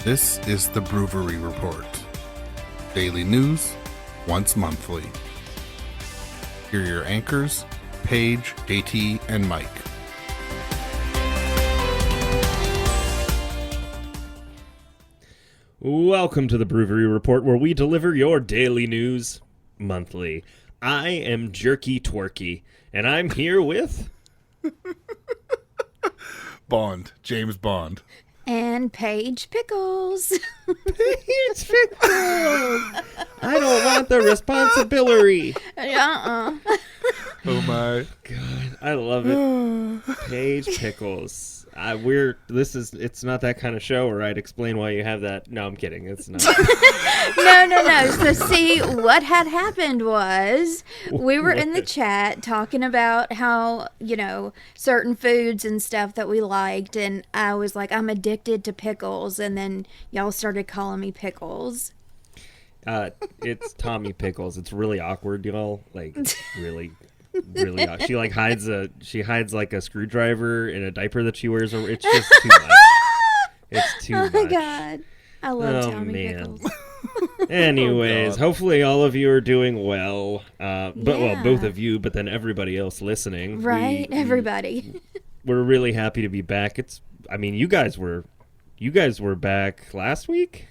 This is the BrewVerie Report. Daily news, once monthly. Here are your anchors, Paige, JT, and Mike. Welcome to the BrewVerie Report, where we deliver your daily news monthly. I am Jerky Twerky, and I'm here with... Bond, James Bond. And Paige Pickles. Paige Pickles! I don't want the responsibility. Uh-uh. Oh my God, I love it. Paige Pickles. It's not that kind of show where I'd explain why you have that. No, I'm kidding. It's not. No. So see, what had happened was we were in the chat talking about how, certain foods and stuff that we liked. And I was like, I'm addicted to pickles. And then y'all started calling me Pickles. It's Tommy Pickles. It's really awkward, y'all. Like, really awkward. She hides like a screwdriver in a diaper that she wears. It's just too much. It's too much. Oh my God. I love Tommy man. Pickles. Anyways, hopefully all of you are doing well. Well, both of you, but then everybody else listening. Right, everybody. We're really happy to be back. You guys were back last week?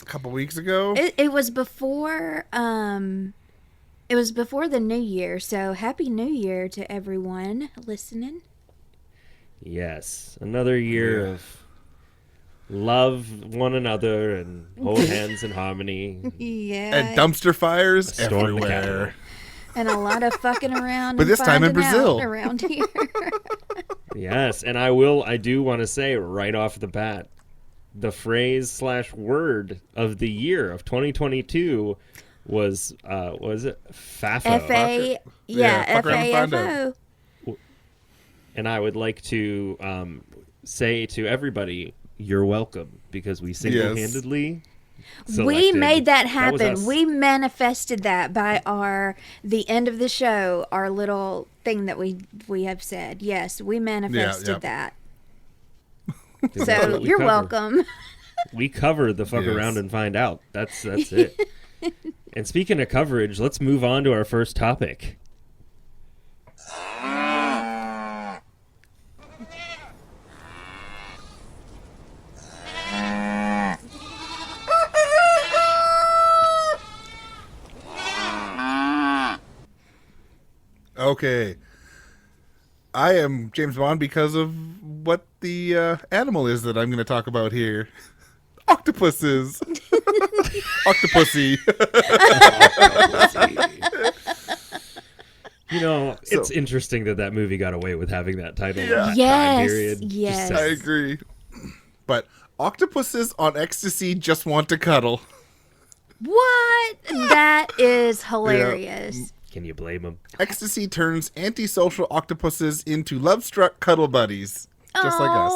A couple weeks ago? It was before it was before the new year, so happy new year to everyone listening. Yes, another year of love one another and hold hands in harmony. Yeah. And dumpster fires everywhere. And a lot of fucking around. But this time in Brazil. Around here. Yes, and I do want to say right off the bat, the phrase/word of the year of 2022 was it FAFO? F-A, F-A-F-O. And I would like to say to everybody, you're welcome, because we single-handedly we made that happen. That we manifested that by the end of the show, our little thing that we have said. Yes, we manifested that. So you're welcome. We cover the fuck around and find out. That's it. And speaking of coverage, let's move on to our first topic. Okay. I am James Bond because of what the animal is that I'm going to talk about here. Octopuses. Octopussy. It's interesting that movie got away with having that title in that time period. Yes, I agree. But octopuses on ecstasy just want to cuddle. What? That is hilarious. Yeah. Can you blame them? Ecstasy turns antisocial octopuses into love-struck cuddle buddies, just like us.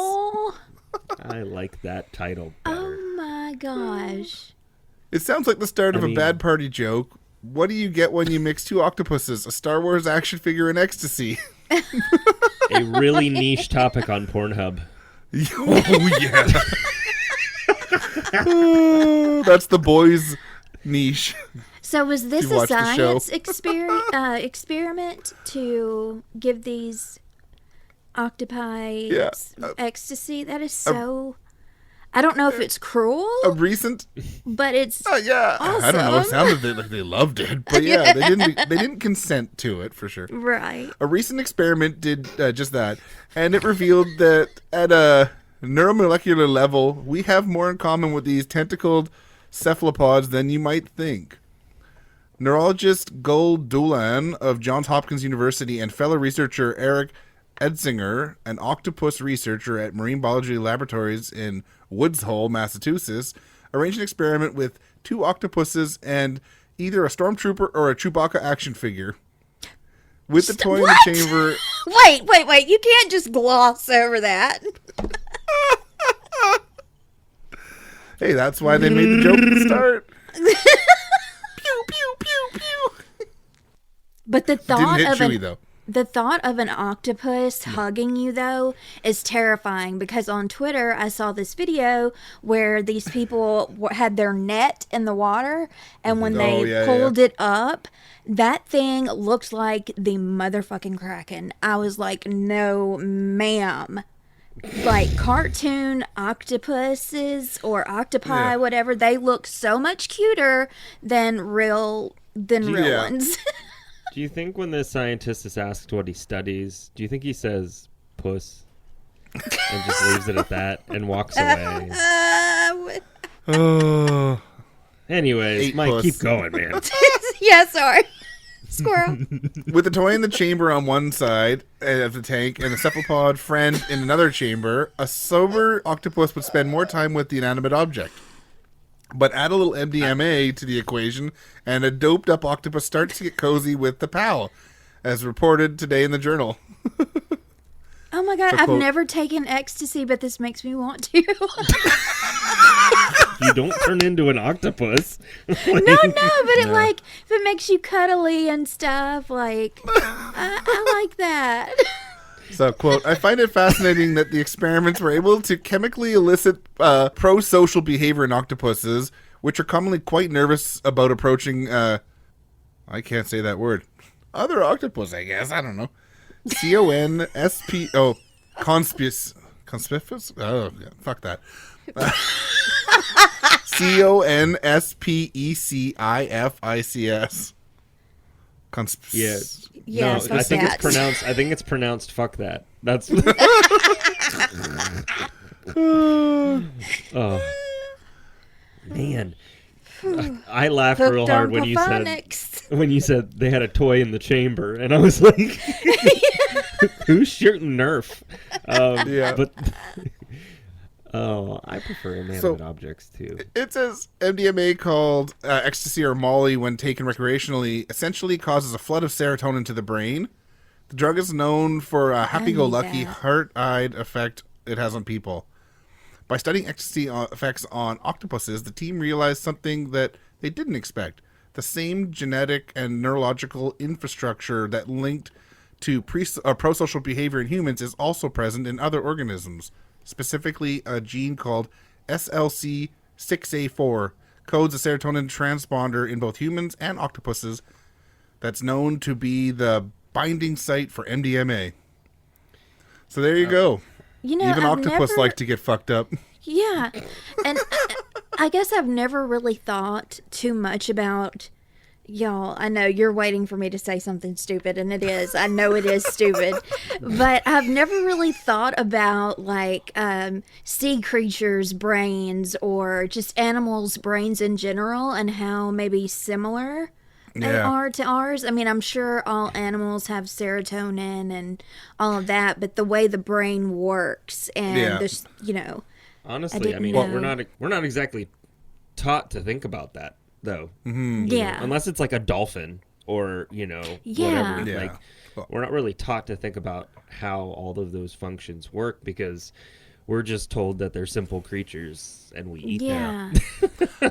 I like that title better. Oh my gosh. It sounds like the start of a bad party joke. What do you get when you mix two octopuses? A Star Wars action figure and ecstasy. A really niche topic on Pornhub. Oh, yeah. That's the boys' niche. So was this a science experiment to give these octopi ecstasy? That is so... I don't know if it's cruel. A recent... But it's awesome. I don't know. It sounded like they loved it. But yeah, they didn't consent to it, for sure. Right. A recent experiment did just that. And it revealed that at a neuromolecular level, we have more in common with these tentacled cephalopods than you might think. Neurologist Gul Doolan of Johns Hopkins University and fellow researcher Eric Edsinger, an octopus researcher at Marine Biology Laboratories in Woods Hole, Massachusetts, arranged an experiment with two octopuses and either a stormtrooper or a Chewbacca action figure. With the toy in the chamber... Wait. You can't just gloss over that. Hey, that's why they made the joke at the start. Pew, pew, pew, pew. But the thought Didn't hit of Chewie, though. The thought of an octopus hugging you, though, is terrifying because on Twitter I saw this video where these people had their net in the water, and when they pulled it up, that thing looked like the motherfucking Kraken. I was like, no, ma'am. Like cartoon octopuses or octopi, whatever, they look so much cuter than real ones. Do you think when the scientist is asked what he studies, do you think he says puss and just leaves it at that and walks away? Anyways, Mike, puss. keep going, man. Yeah, sorry. Squirrel. With the toy in the chamber on one side of the tank and the cephalopod friend in another chamber, a sober octopus would spend more time with the inanimate object. But add a little MDMA to the equation, and a doped-up octopus starts to get cozy with the pal, as reported today in the journal. Oh my god, I've never taken ecstasy, but this makes me want to. You don't turn into an octopus. No, but if it makes you cuddly and stuff, like, I like that. So, quote, I find it fascinating that the experiments were able to chemically elicit pro-social behavior in octopuses, which are commonly quite nervous about approaching, I can't say that word. Other octopus, I guess. I don't know. C-O-N-S-P... Oh, conspicuous. Conspicuous? Oh, yeah, fuck that. C-O-N-S-P-E-C-I-F-I-C-S. Yeah. No, I think it's pronounced fuck that. That's Oh. Man. I laughed real hard when you said they had a toy in the chamber, and I was like, who's shooting Nerf? But I prefer inanimate objects too. It says MDMA, called ecstasy or Molly, when taken recreationally, essentially causes a flood of serotonin to the brain. The drug is known for a happy-go-lucky, heart-eyed effect it has on people. By studying ecstasy effects on octopuses, the team realized something that they didn't expect. The same genetic and neurological infrastructure that linked to pro-social behavior in humans is also present in other organisms. Specifically, a gene called SLC6A4 codes a serotonin transponder in both humans and octopuses that's known to be the binding site for MDMA. So there you go. Even octopus like to get fucked up. Yeah. And I guess I've never really thought too much about... Y'all, I know you're waiting for me to say something stupid, and it is. I know it is stupid. But I've never really thought about, like, sea creatures' brains or just animals' brains in general and how maybe similar they are to ours. I mean, I'm sure all animals have serotonin and all of that, but the way the brain works and, Honestly, I mean, we're not exactly taught to think about that, though. Mm-hmm. Unless it's like a dolphin or, whatever. Yeah. Like, we're not really taught to think about how all of those functions work because we're just told that they're simple creatures and we eat them.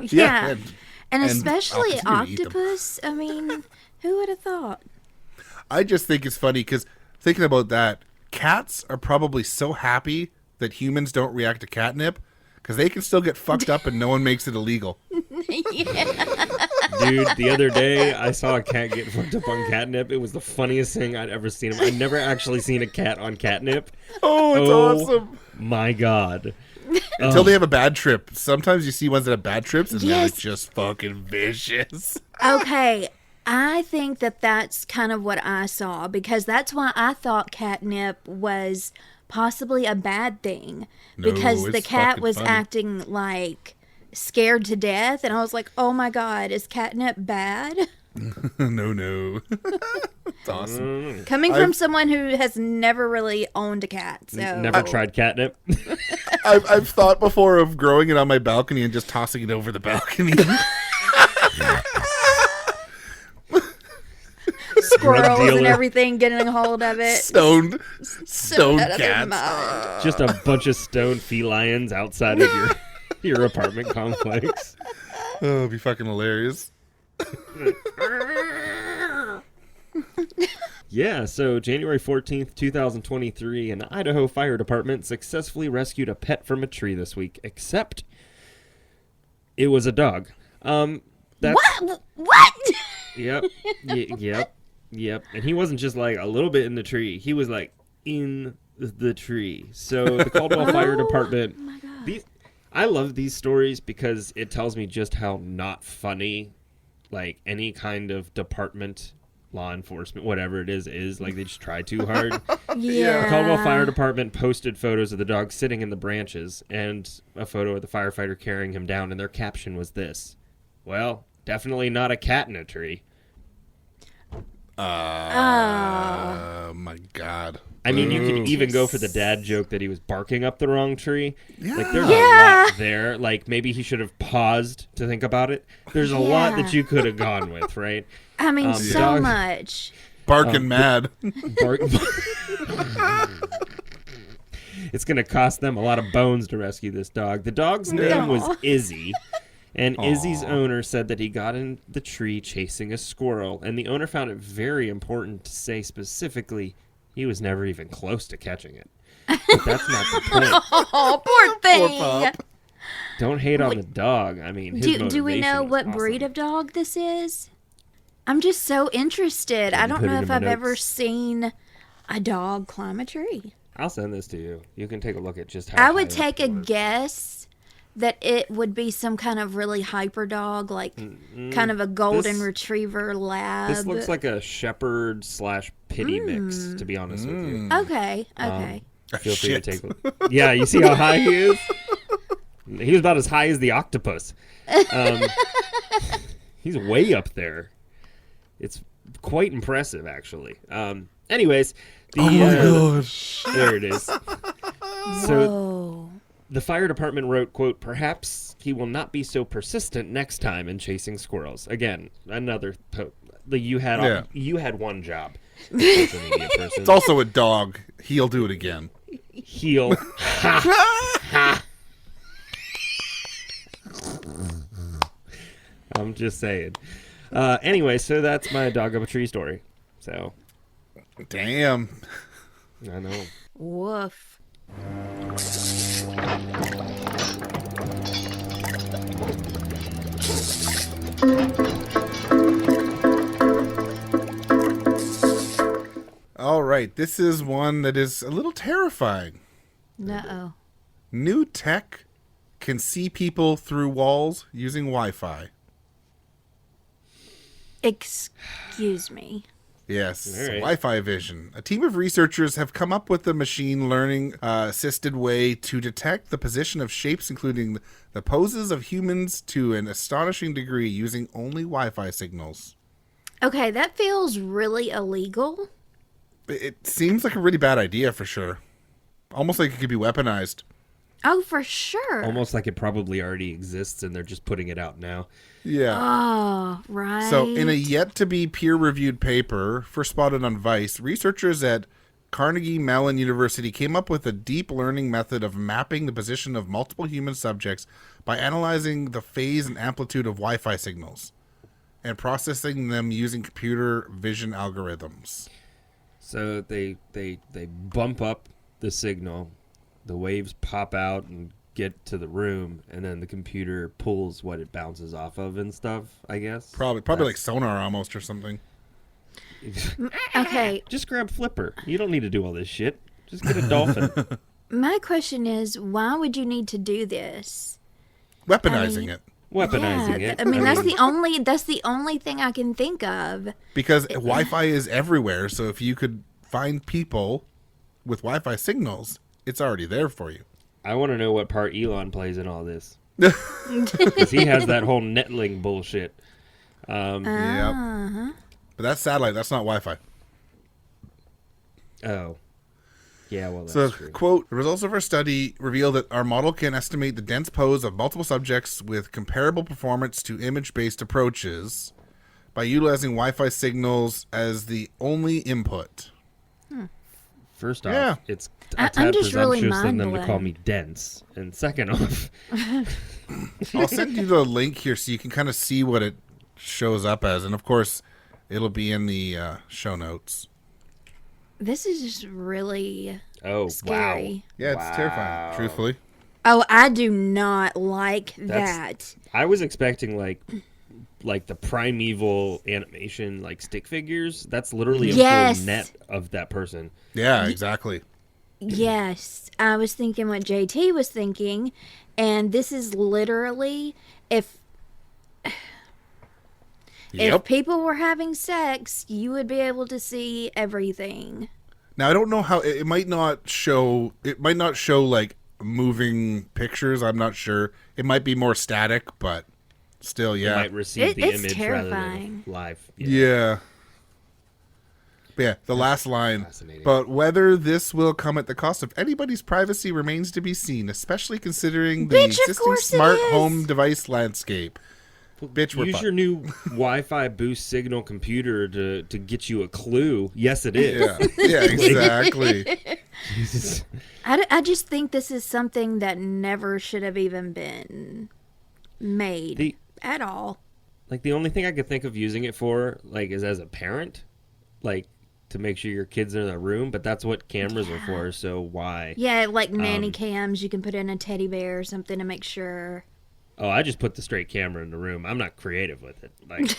Yeah. And especially octopus. I mean, who would have thought? I just think it's funny because thinking about that, cats are probably so happy that humans don't react to catnip because they can still get fucked up and no one makes it illegal. Dude, the other day I saw a cat get fucked up on catnip. It was the funniest thing I'd ever seen. I'd never actually seen a cat on catnip. Oh, it's awesome. My God. Until they have a bad trip. Sometimes you see ones that have bad trips and they're just fucking vicious. Okay. I think that's kind of what I saw because that's why I thought catnip was possibly a bad thing because the cat was acting like scared to death and I was like, oh my God, is catnip bad? No. It's awesome. Coming from someone who has never really owned a cat. So Never tried catnip? I've thought before of growing it on my balcony and just tossing it over the balcony. Squirrels and everything getting a hold of it. Stoned cats. Just a bunch of stoned felines outside of your apartment complex. Oh, it'd be fucking hilarious. Yeah, so January 14th, 2023, an Idaho fire department successfully rescued a pet from a tree this week, except it was a dog. That's, What? Yep, yep. And he wasn't just like a little bit in the tree. He was like in the tree. So the Caldwell Fire Department. Oh my God. I love these stories because it tells me just how not funny, like any kind of department, law enforcement, whatever it is like they just try too hard. Yeah. The Caldwell Fire Department posted photos of the dog sitting in the branches and a photo of the firefighter carrying him down, and their caption was this: "Well, definitely not a cat in a tree." My God. I mean, you can even go for the dad joke that he was barking up the wrong tree. Yeah. Like, there's a lot there. Like, maybe he should have paused to think about it. There's a lot that you could have gone with, right? I mean, so dog- much. Barking mad. Bark- It's going to cost them a lot of bones to rescue this dog. The dog's name was Izzy. And Izzy's owner said that he got in the tree chasing a squirrel. And the owner found it very important to say specifically he was never even close to catching it. But that's not the point. Oh, poor thing. Poor pup. Don't hate on the dog. I mean, his Do we know motivation is what awesome. breed of dog this is? I'm just so interested. I don't put it know in if my I've ever notes? seen a dog climb a tree. I'll send this to you. You can take a look at just how I high would up take a it was. guess that it would be some kind of really hyper dog, like kind of a golden This- retriever lab. This looks like a shepherd / pity mix, to be honest with you. Okay, okay. Feel free to Shit. take a look. Yeah, you see how high he is? He was about as high as the octopus. He's way up there. It's quite impressive, actually. Anyways, there it is. So Whoa. the fire department wrote, quote, "Perhaps he will not be so persistent next time in chasing squirrels." Again, another you had one job. Social media person. It's also a dog. He'll do it again. Heel. I'm just saying. Anyway, so that's my dog up a tree story. So, Damn. I know. Woof. All right. This is one that is a little terrifying. No. New tech can see people through walls using Wi-Fi. Excuse me. Yes, All right. Wi-Fi vision. A team of researchers have come up with a machine learning assisted way to detect the position of shapes, including the poses of humans, to an astonishing degree using only Wi-Fi signals. Okay, that feels really illegal. It seems like a really bad idea for sure. Almost like it could be weaponized. Oh, for sure. Almost like it probably already exists and they're just putting it out now. Yeah. Oh, right. So, in a yet-to-be peer-reviewed paper first spotted on Vice, researchers at Carnegie Mellon University came up with a deep learning method of mapping the position of multiple human subjects by analyzing the phase and amplitude of Wi-Fi signals and processing them using computer vision algorithms. So they bump up the signal, the waves pop out and get to the room, and then the computer pulls what it bounces off of and stuff, I guess. Probably like sonar almost or something. Okay, Just grab Flipper. You don't need to do all this shit. Just get a dolphin. my question is, why would you need to do this? Weaponizing it. Weaponizing Yeah, it. I mean, that's the only thing I can think of. Because Wi-Fi is everywhere, so if you could find people with Wi-Fi signals, it's already there for you. I want to know what part Elon plays in all this. Because he has that whole Netlink bullshit. Yep. But that's satellite. That's not Wi-Fi. Oh. Yeah, well, that's So, true. quote, the results of our study reveal that our model can estimate the dense pose of multiple subjects with comparable performance to image-based approaches by utilizing Wi-Fi signals as the only input. First off, Yeah. it's I'm a tad just really presumptuous in them to mind-blown. call me dense. And second off, I'll send you the link here so you can kind of see what it shows up as. And, of course, it'll be in the show notes. This is just really Oh, scary. wow. Yeah, it's terrifying, truthfully. Oh, I do not like That's- that. I was expecting like the primeval animation, like stick figures. That's literally a Yes. full net of that person. Yeah, exactly. Yes, I was thinking what JT was thinking, and this is literally if Yep. people were having sex, you would be able to see everything. Now I don't know how it might not show. It might not show like moving pictures. I'm not sure. It might be more static, but still, You yeah, might receive the It's image rather terrifying. than live. yeah. But yeah, the last line. fascinating. But whether this will come at the cost of anybody's privacy remains to be seen, especially considering the Bitch, of existing course it smart is. home device landscape. Bitch, we're Use fucked. your new Wi-Fi boost signal computer to get you a clue. Yes, it is. Yeah, yeah, exactly. Jesus. I just think this is something that never should have even been made The- at all. Like the only thing I could think of using it for, like, is as a parent, like to make sure your kids are in the room. But that's what cameras are for. So why? Yeah, like nanny cams, you can put in a teddy bear or something to make sure. Oh, I just put the straight camera in the room. I'm not creative with it. Like,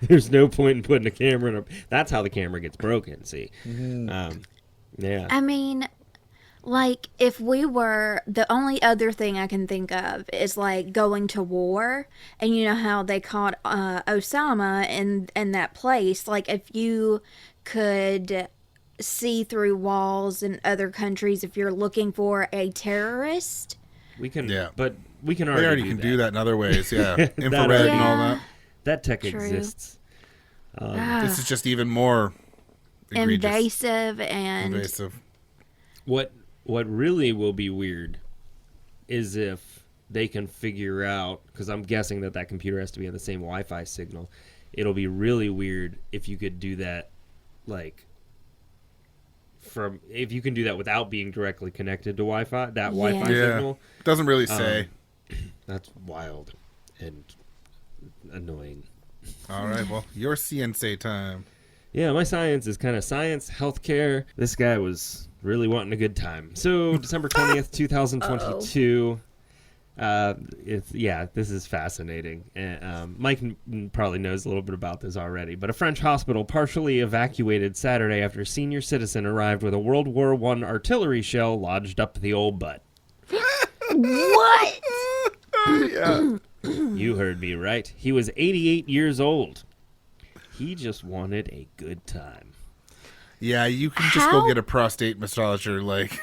there's no point in putting a camera in a. That's how the camera gets broken. See, yeah. I mean, like, if we were, the only other thing I can think of is like going to war, and you know how they caught Osama in that place. Like, if you could see through walls in other countries, if you're looking for a terrorist. We can, Yeah. but we can They already, already can do that in other ways. Yeah, infrared already- and all Yeah. that. That tech True. exists. This is just even more egregious. Invasive and Invasive. What really will be weird is if they can figure out, because I'm guessing that computer has to be on the same Wi-Fi signal. It'll be really weird if you could do that, like, if you can do that without being directly connected to Wi-Fi. That Wi-Fi Yeah. signal. Doesn't really say. That's wild and annoying. All right, well, your CNC time. Yeah, my science is kind of science, healthcare. This guy was really wanting a good time. So, December 20th, 2022. This is fascinating. And, Mike probably knows a little bit about this already. But a French hospital partially evacuated Saturday after a senior citizen arrived with a World War I artillery shell lodged up the old butt. what? Yeah. You heard me right. He was 88 years old. He just wanted a good time. Yeah, you can just How- go get a prostate massager. Like,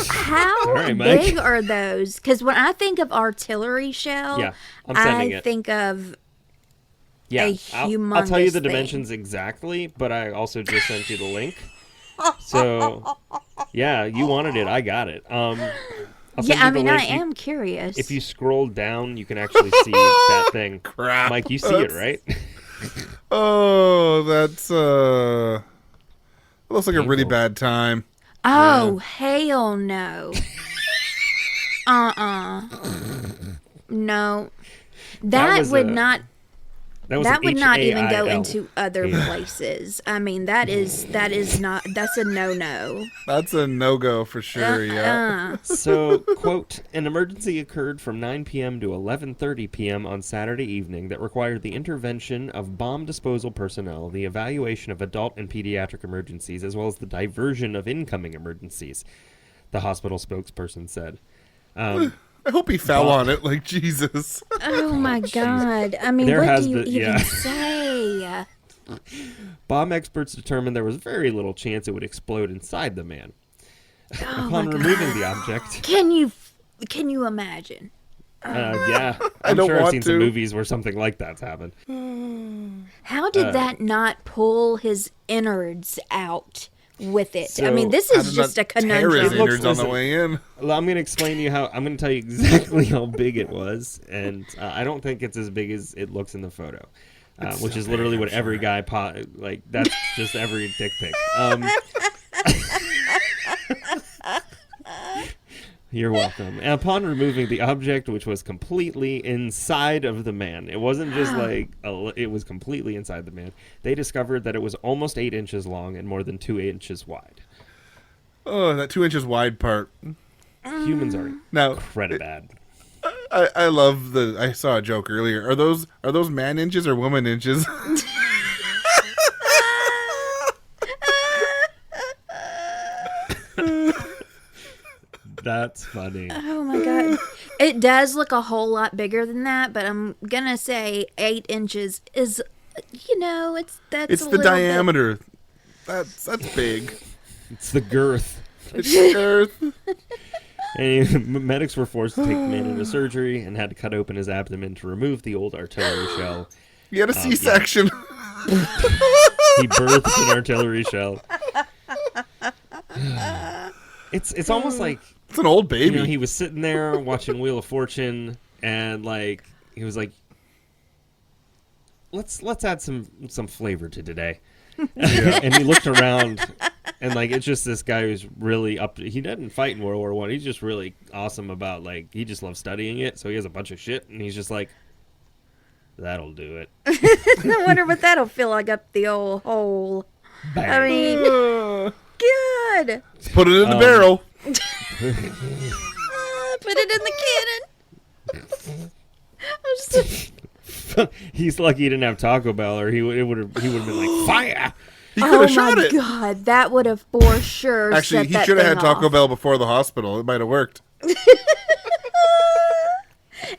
How All right, Mike. big are those? Because when I think of artillery shell, Yeah, I'm sending I it. think of Yeah, a I'll tell you humongous the thing. dimensions exactly, but I also just sent you the link. So, yeah, you wanted it. I got it. I'll send yeah, I you the mean, I link. am curious. If you scroll down, you can actually see that thing. crap. Mike, you see it, right? Oh, that's looks like a really Painful. bad time. oh, hell no. No. That was would a- not. That was That an would not even go HAIL. into other Yeah. places. I mean, that is not. That's a no. That's a no-go for sure, yeah. So, quote, an emergency occurred from 9 p.m. to 11:30 p.m. on Saturday evening that required the intervention of bomb disposal personnel, the evaluation of adult and pediatric emergencies, as well as the diversion of incoming emergencies, the hospital spokesperson said. I hope he fell on it, like, Jesus. Oh my God! I mean, There what has do you been- even yeah. say? Bomb experts determined there was very little chance it would explode inside the man. Oh Upon my removing God. the object, Can you imagine? yeah, I I'm don't sure I've want seen to. some movies where something like that's happened. How did that not pull his innards out with it? I So, mean, this How is did just that a tear his It conundrum. looks- innards on the listen. way in? Well, I'm going to explain to you how. I'm going to tell you exactly how big it was, and I don't think it's as big as it looks in the photo, which so is literally big, what I'm every sure. guy like. That's just every dick pic. You're welcome. And upon removing the object, which was completely inside of the man, it wasn't just like, it was completely inside the man, they discovered that it was almost 8 inches long and more than 2 inches wide. Oh, that 2 inches wide part. Humans are Now, incredibly bad. I love I saw a joke earlier. Are those man inches or woman inches? That's funny. Oh my god. It does look a whole lot bigger than that, but I'm gonna say 8 inches is, it's It's a the little diameter. That's big. It's the girth. It's the girth. And medics were forced to take the man into surgery and had to cut open his abdomen to remove the old artillery shell. You had a C-section. He birthed an artillery shell. It's almost like, It's an old baby. he was sitting there watching Wheel of Fortune, and like he was like, let's add some flavor to today. And he looked around, and like it's just this guy who's really he didn't fight in World War One. He's just really awesome about, like, he just loves studying it. So he has a bunch of shit, and he's just like, that'll do it. I wonder what that'll feel like up the old hole. Bang. I mean, good. Let's put it in the barrel. Put it in the cannon. I'm just- He's lucky he didn't have Taco Bell, or he would have been like, fire. He could have shot my it. god, that would have for sure. Actually, set he that should have thing had Taco off. Bell before the hospital. It might have worked.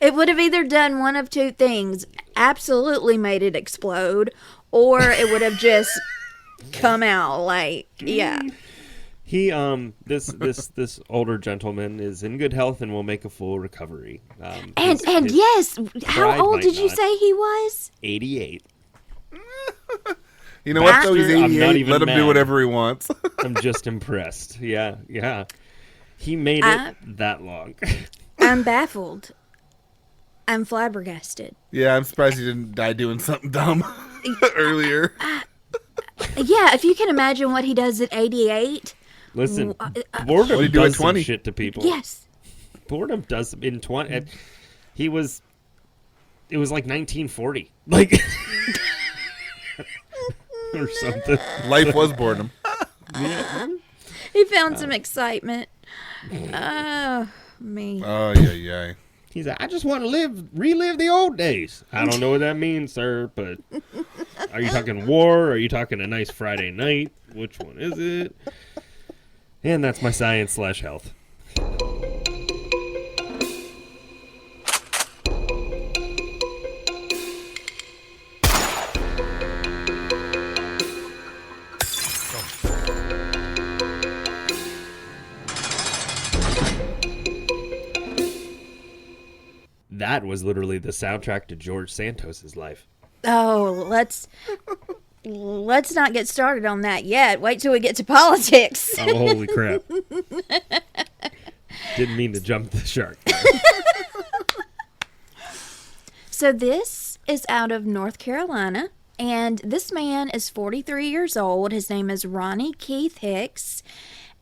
It would have either done one of two things: absolutely made it explode, or it would have just come out like, yeah. He this older gentleman is in good health and will make a full recovery. And his yes, how pride old might did you not. say he was? 88. You know what, though? He's Bastard, I'm not 88. even Let him do mad. whatever he wants. I'm just impressed. Yeah. He made it that long. I'm baffled. I'm flabbergasted. Yeah, I'm surprised he didn't die doing something dumb earlier. Yeah, if you can imagine what he does at 88. Listen, What do boredom you do at does some 20? shit to people. Yes. Boredom does in 20. It was like 1940, like or something. Life was boredom. Yeah. He found some excitement. Oh, me. Oh, yeah. He's like, I just want to relive the old days. I don't know what that means, sir, but are you talking war? Or are you talking a nice Friday night? Which one is it? And that's my science/health. That was literally the soundtrack to George Santos's life. Oh, let's not get started on that yet. Wait till we get to politics. Oh, holy crap. Didn't mean to jump the shark. So this is out of North Carolina, and this man is 43 years old. His name is Ronnie Keith Hicks,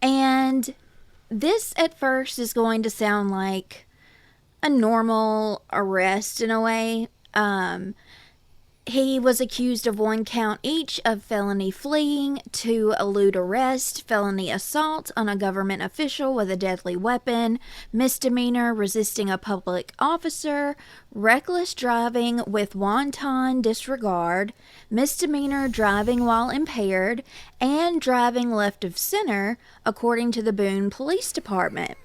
and this at first is going to sound like a normal arrest in a way. He was accused of 1 count each of felony fleeing, 2 elude arrest, felony assault on a government official with a deadly weapon, misdemeanor resisting a public officer, reckless driving with wanton disregard, misdemeanor driving while impaired, and driving left of center, according to the Boone Police Department.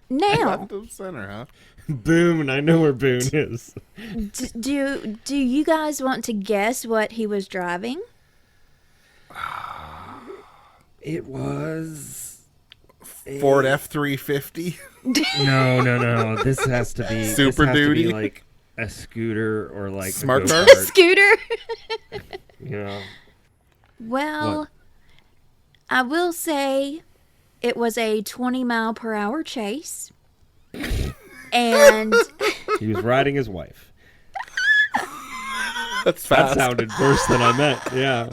Now, Left of center, huh? Boone, I know where Boone is. do you guys want to guess what he was driving? It was Ford F-350. No. This has to be Super Duty? like a scooter or like Smart a car? go-kart, Scooter? you know. Well, What? I will say it was a 20-mile-per-hour chase. And He was riding his wife. That's That fast. sounded worse than I meant. Yeah,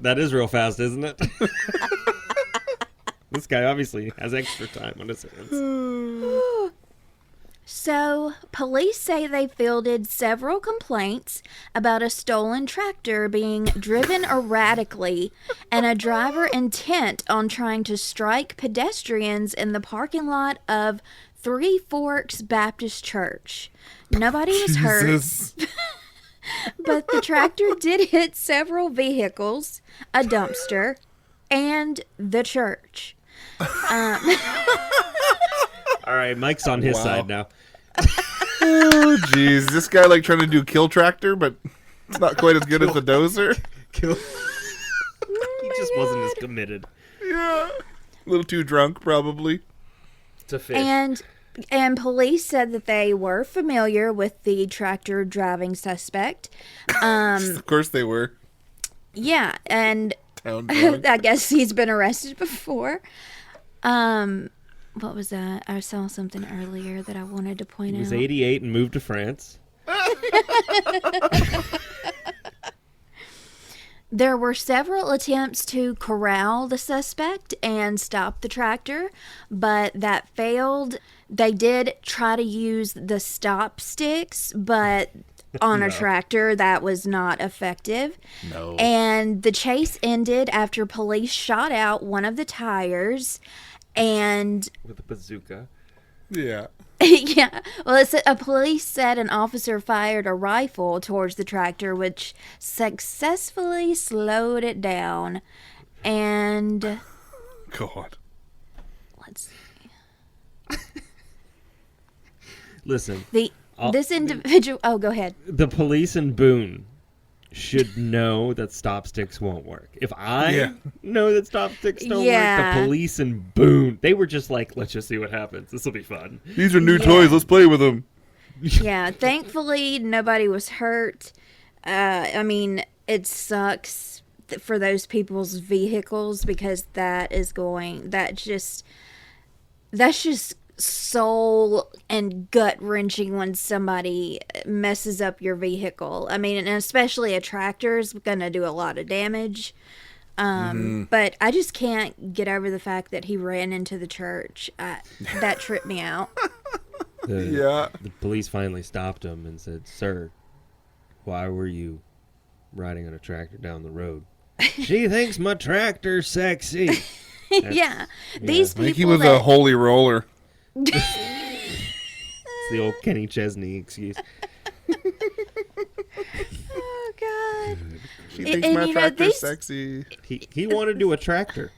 that is real fast, isn't it? This guy obviously has extra time on his hands. So, police say they fielded several complaints about a stolen tractor being driven erratically and a driver intent on trying to strike pedestrians in the parking lot of Three Forks Baptist Church. Nobody was hurt, Jesus. but the tractor did hit several vehicles, a dumpster, and the church. All right, Mike's on his Wow. side now. Oh, jeez. This guy like trying to do kill tractor, but it's not quite as good as the dozer. He just wasn't as committed Yeah. A little too drunk, probably. to fish. And police said that they were familiar with the tractor driving suspect. Of course they were. Yeah, and Town drunk. I guess he's been arrested before. What was that? I saw something earlier that I wanted to point He was out. 88 and moved to France. There were several attempts to corral the suspect and stop the tractor, but that failed. They did try to use the stop sticks, but on a tractor that was not effective. No. And the chase ended after police shot out one of the tires. And With a bazooka. Yeah. yeah, well, a police said an officer fired a rifle towards the tractor, which successfully slowed it down. And God. let's see. Listen, This individual. Oh, go ahead. the police in Boone should know that stop sticks won't work. If I know that stop sticks don't work, Yeah. the police in Boone, they were just like, let's just see what happens. This will be fun. These are new Yeah. toys. Let's play with them. Yeah, thankfully nobody was hurt. I mean, it sucks for those people's vehicles because that's just soul and gut wrenching when somebody messes up your vehicle. I mean, and especially a tractor is gonna do a lot of damage. But I just can't get over the fact that he ran into the church. That tripped me out. The police finally stopped him and said, "Sir, why were you riding on a tractor down the road?" She thinks my tractor's sexy. Yeah, these I people think he was that, a holy roller. It's the old Kenny Chesney excuse. oh god. She And- thinks and my you know, tractor's these- sexy. He wanted to a tractor.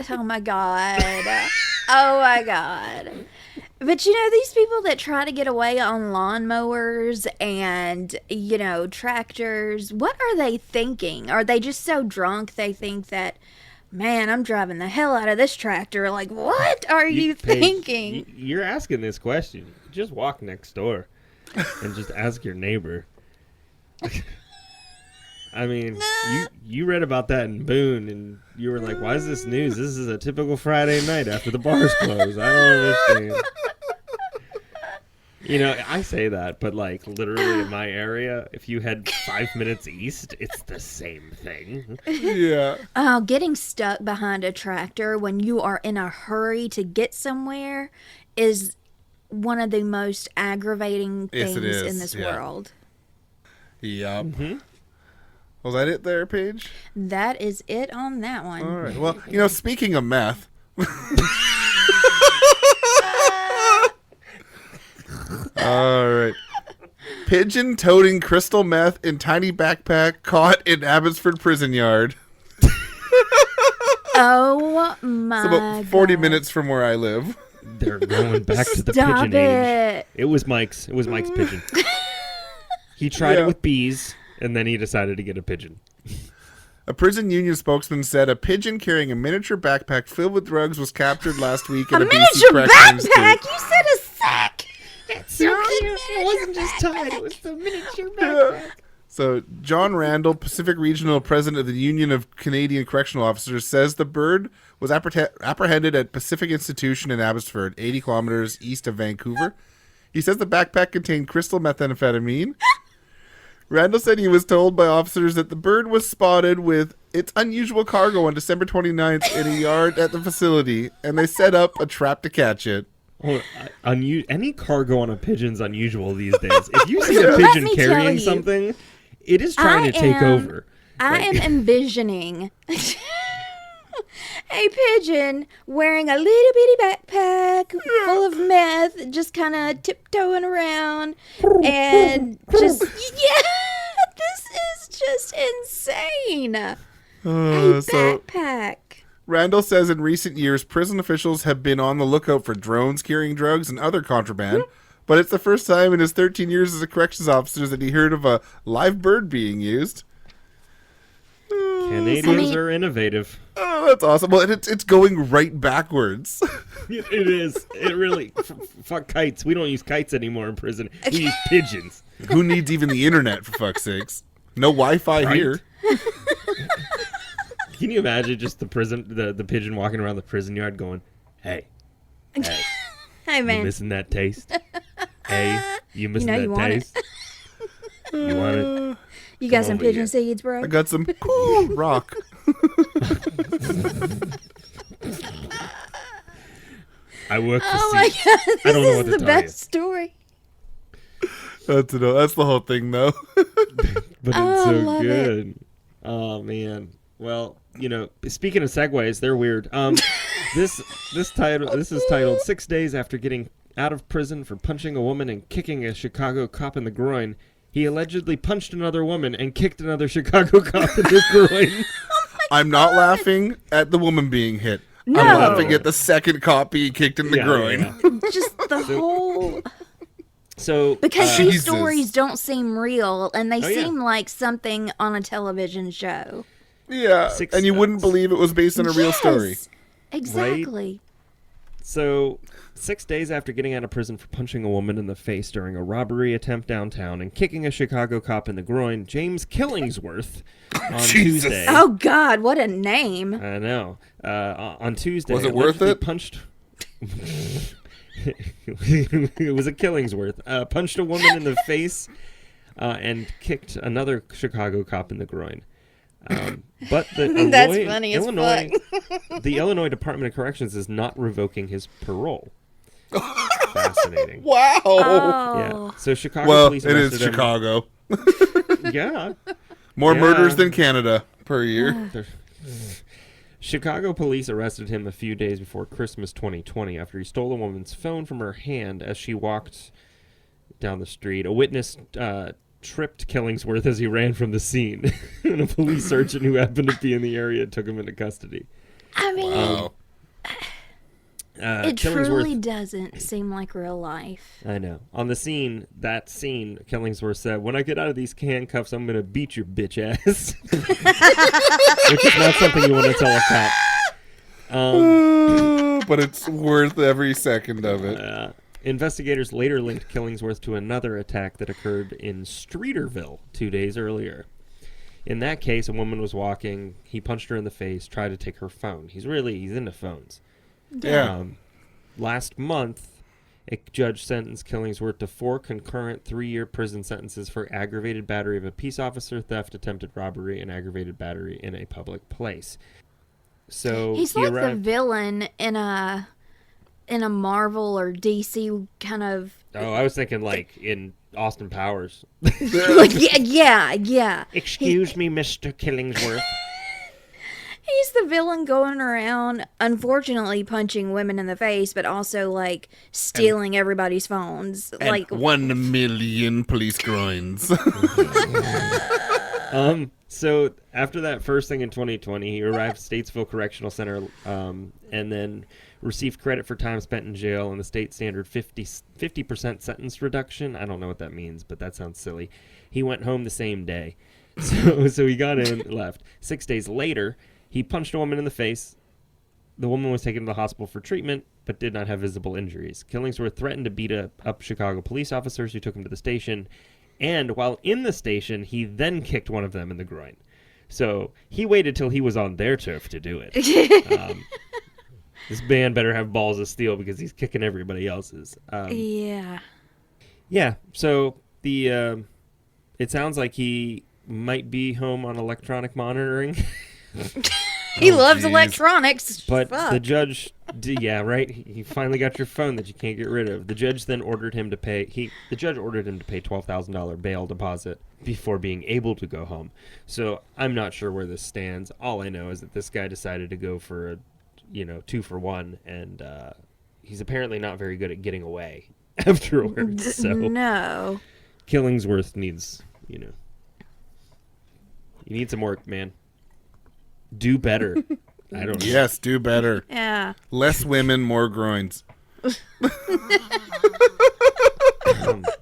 Oh my god. Oh my god. But these people that try to get away on lawnmowers and, tractors, what are they thinking? Are they just so drunk they think that, man, I'm driving the hell out of this tractor? Like, what are you Paige, thinking? You're asking this question. Just walk next door and just ask your neighbor. I mean, you read about that in Boone, and you were like, why is this news? This is a typical Friday night after the bars close. I don't understand. I say that, but like literally in my area, if you head 5 minutes east, it's the same thing. Yeah. Oh, getting stuck behind a tractor when you are in a hurry to get somewhere is one of the most aggravating Yes, things it is, in this yeah. world. Yep. Mm-hmm. Was that it there, Paige? That is it on that one. All right. Well, speaking of meth. All right. Pigeon toting crystal meth in tiny backpack caught in Abbotsford prison yard. Oh my It's about 40 God. minutes from where I live. They're going back to the Stop pigeon age. it. It was Mike's pigeon. He tried Yeah. it with bees, and then he decided to get a pigeon. A prison union spokesman said a pigeon carrying a miniature backpack filled with drugs was captured last week at A a BC miniature corrections backpack? station. You said a sack. That's so cute. It wasn't just tied. It was the miniature Yeah. So, John Randall, Pacific Regional President of the Union of Canadian Correctional Officers, says the bird was apprehended at Pacific Institution in Abbotsford, 80 kilometers east of Vancouver. He says the backpack contained crystal methamphetamine, Randall said he was told by officers that the bird was spotted with its unusual cargo on December 29th in a yard at the facility, and they set up a trap to catch it. Oh, any cargo on a pigeon's unusual these days. If you see a Let pigeon me tell carrying you, something, it is trying to take over. I am envisioning a pigeon wearing a little bitty backpack full of meth, just kind of tiptoeing around, and just, this is just insane. A So backpack. Randall says in recent years, prison officials have been on the lookout for drones carrying drugs and other contraband, but it's the first time in his 13 years as a corrections officer that he heard of a live bird being used. Canadians are innovative. Oh, that's awesome. Well, it's going right backwards. It is. It really. Fuck kites. We don't use kites anymore in prison. We use pigeons. Who needs even the internet, for fuck's sakes? No Wi-Fi Right. here. Can you imagine just the pigeon walking around the prison yard going, "Hey, Hey, you man. missing that taste? Hey, you missing you that want it. taste? You want it? You got Come some over pigeon here. seeds, bro? I got some cool rock. I work for Oh my Seeds. god, this I don't know is what to the tell best story. That's the whole thing, though. But Oh, it's I so love good. Oh man. Well, speaking of segues, they're weird. This is titled 6 days after getting out of prison for punching a woman and kicking a Chicago cop in the groin. He allegedly punched another woman and kicked another Chicago cop in the groin. I'm not laughing at the woman being hit. No. I'm laughing at the second cop being kicked in the groin. Yeah. Just the whole... So Because these Jesus. stories don't seem real, and they Oh, yeah. seem like something on a television show. Yeah, Six and you wouldn't steps. believe it was based on a real story. Yes, exactly. So, 6 days after getting out of prison for punching a woman in the face during a robbery attempt downtown and kicking a Chicago cop in the groin, James Killingsworth on Jesus. Tuesday. Oh God, what a name! I know. On Tuesday, Was it worth allegedly it? Punched. It was a Killingsworth. Punched a woman in the face and kicked another Chicago cop in the groin. But the That's funny as Illinois, the Illinois Department of Corrections is not revoking his parole. Fascinating. Wow. Oh, Yeah. So Chicago Well, police it is arrested him. Chicago. Yeah. More Yeah. murders than Canada per year. Chicago police arrested him a few days before Christmas 2020 after he stole a woman's phone from her hand as she walked down the street. A witness tripped Killingsworth as he ran from the scene, and a police sergeant who happened to be in the area took him into custody. I mean, Wow. it Killingsworth, truly doesn't seem like real life. I know. On the scene, Killingsworth said, "When I get out of these handcuffs, I'm going to beat your bitch ass." Which is not something you want to tell a cop. But it's worth every second of it. Investigators later linked Killingsworth to another attack that occurred in Streeterville 2 days earlier. In that case, a woman was walking. He punched her in the face, tried to take her phone. He's into phones. Yeah. Last month, a judge sentenced Killingsworth to 4 concurrent 3-year prison sentences for aggravated battery of a peace officer, theft, attempted robbery, and aggravated battery in a public place. So He's he like the arrived. villain in a Marvel or DC kind of. Oh, I was thinking like in Austin Powers. Like, yeah. Excuse me, Mr. Killingsworth. He's the villain going around, unfortunately punching women in the face, but also like stealing everybody's phones. And Like 1 million police groins. So after that first thing in 2020, he arrived at Statesville Correctional Center, and then received credit for time spent in jail and the state standard 50% sentence reduction. I don't know what that means, but that sounds silly. He went home the same day. So he got in, left. 6 days later, he punched a woman in the face. The woman was taken to the hospital for treatment, but did not have visible injuries. Killingsworth threatened to beat up Chicago police officers who took him to the station. And while in the station, he then kicked one of them in the groin. So he waited till he was on their turf to do it. This man better have balls of steel because he's kicking everybody else's. yeah. Yeah, so the It sounds like he might be home on electronic monitoring. He loves geez. electronics. But Fuck. the judge, yeah, right. He finally got your phone that you can't get rid of. The judge then ordered him to pay. The judge ordered him to pay $12,000 bail deposit before being able to go home. So I'm not sure where this stands. All I know is that this guy decided to go for a, 2-for-1, and he's apparently not very good at getting away afterwards. So No. Killingsworth needs, you need some work, man. Do better. I don't know. Yes, do better. Yeah. Less women, more groins.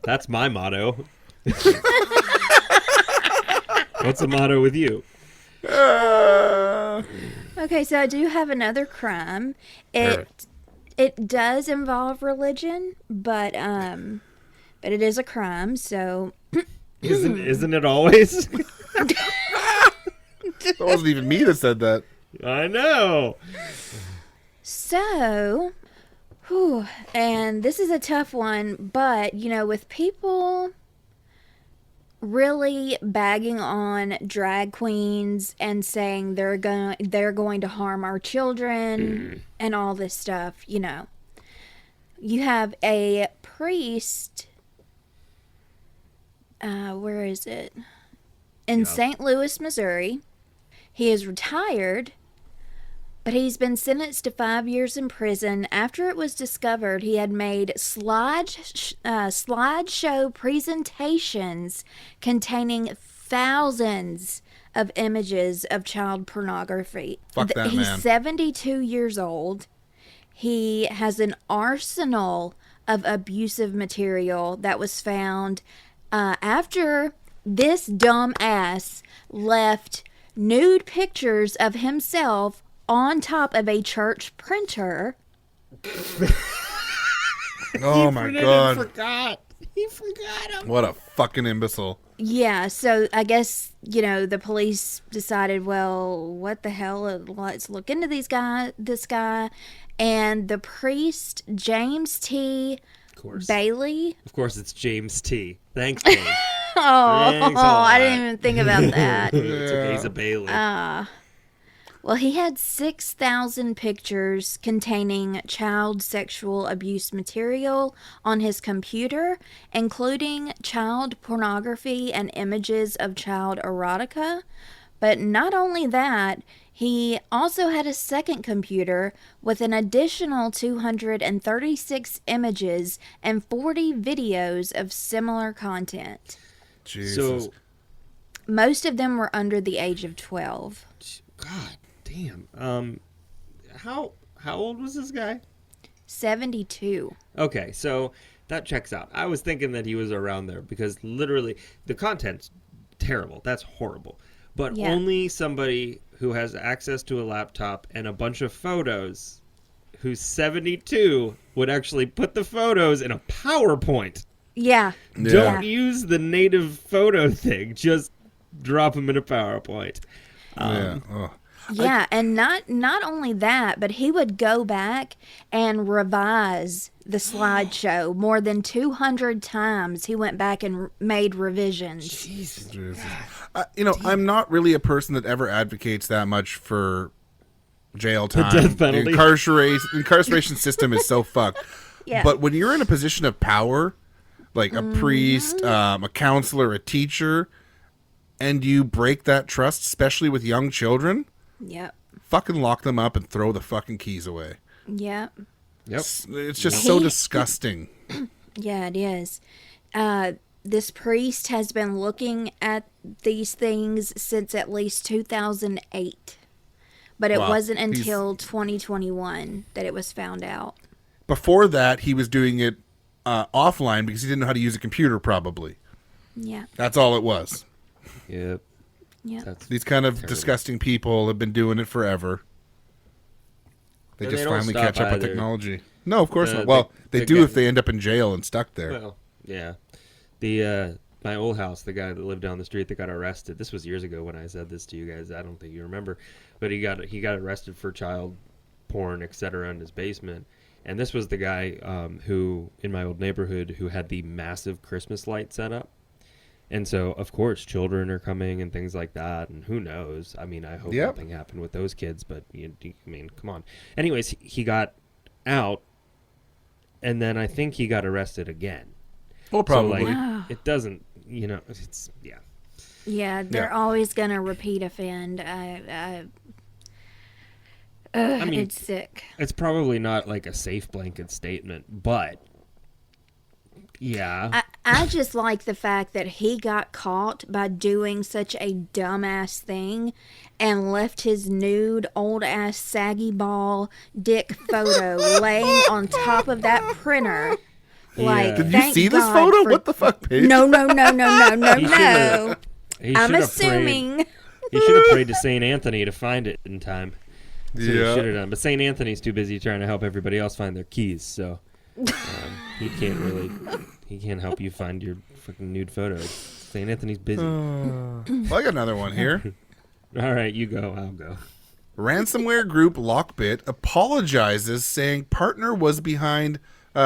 That's my motto. What's the motto with you? Okay, so I do have another crime. It does involve religion, but it is a crime, so Isn't it always? It wasn't even me that said that. I know. So, and this is a tough one, but with people really bagging on drag queens and saying they're going to harm our children and all this stuff, you have a priest. Where is it? In St. Louis, Missouri. He is retired, but he's been sentenced to 5 years in prison after it was discovered he had made slideshow presentations containing thousands of images of child pornography. Fuck that He's man. 72 years old. He has an arsenal of abusive material that was found after this dumbass left nude pictures of himself on top of a church printer. Oh my god. He forgot him. What a fucking imbecile. Yeah, so I guess, the police decided, well, what the hell, let's look into this guy. And the priest, James T. Of course. Bailey. Of course, it's James T. Thanks, Paige. Oh, Thanks a I lot. didn't even think about that. It's okay, he's a Bailey. Well, he had 6,000 pictures containing child sexual abuse material on his computer, including child pornography and images of child erotica. But not only that, he also had a second computer with an additional 236 images and 40 videos of similar content. Jesus. So, Most of them were under the age of 12. God damn. How old was this guy? 72. Okay, so that checks out. I was thinking that he was around there because literally the content's terrible. That's horrible. But Yeah. only somebody who has access to a laptop and a bunch of photos who's 72 would actually put the photos in a PowerPoint. Yeah. Yeah. Don't use the native photo thing. Just drop them in a PowerPoint. Yeah. Oh. Yeah, and not only that, but he would go back and revise the slideshow more than 200 times. He went back and made revisions. Jesus. I'm not really a person that ever advocates that much for jail time. death penalty. The incarceration system is so fucked. Yeah. But when you're in a position of power, like a priest, a counselor, a teacher, and you break that trust, especially with young children, Yep. fucking lock them up and throw the fucking keys away. Yep. Yep. It's just so disgusting. Yeah, it is. This priest has been looking at these things since at least 2008. But it Wow. wasn't until 2021 that it was found out. Before that, he was doing it offline because he didn't know how to use a computer, probably. Yeah. That's all it was. Yep. Yeah. That's These kind of terrible. disgusting people have been doing it forever. They And just they don't finally stop catch up with either. technology. No, of course The- not. Well, the they do guy- if they end up in jail and stuck there. Well, yeah. The my old house, the guy that lived down the street that got arrested. This was years ago when I said this to you guys. I don't think you remember, but he got arrested for child porn, etc. in his basement. And this was the guy who in my old neighborhood who had the massive Christmas light set up. And so, of course, children are coming and things like that. And who knows? I mean, I hope Yep. nothing happened with those kids. But, I mean, come on. Anyways, he got out. And then I think he got arrested again. Well, probably. So, like, it doesn't, it's, yeah. Yeah, they're Yeah. always going to repeat offend. I mean, it's sick. it's probably not like a safe blanket statement, but yeah. I just like the fact that he got caught by doing such a dumbass thing and left his nude, old-ass, saggy ball dick photo laying on top of that printer. Like, Yeah. Did you thank see this God photo? for- What the fuck, Paige? No. He should've- he I'm should've assuming. Prayed, he should have prayed to St. Anthony to find it in time. That's what he Yeah. should have done. But St. Anthony's too busy trying to help everybody else find their keys, so he can't help you find your fucking nude photos. St. Anthony's busy. Well, I got another one here. All right, you go. I'll go. Ransomware group Lockbit apologizes, saying partner was behind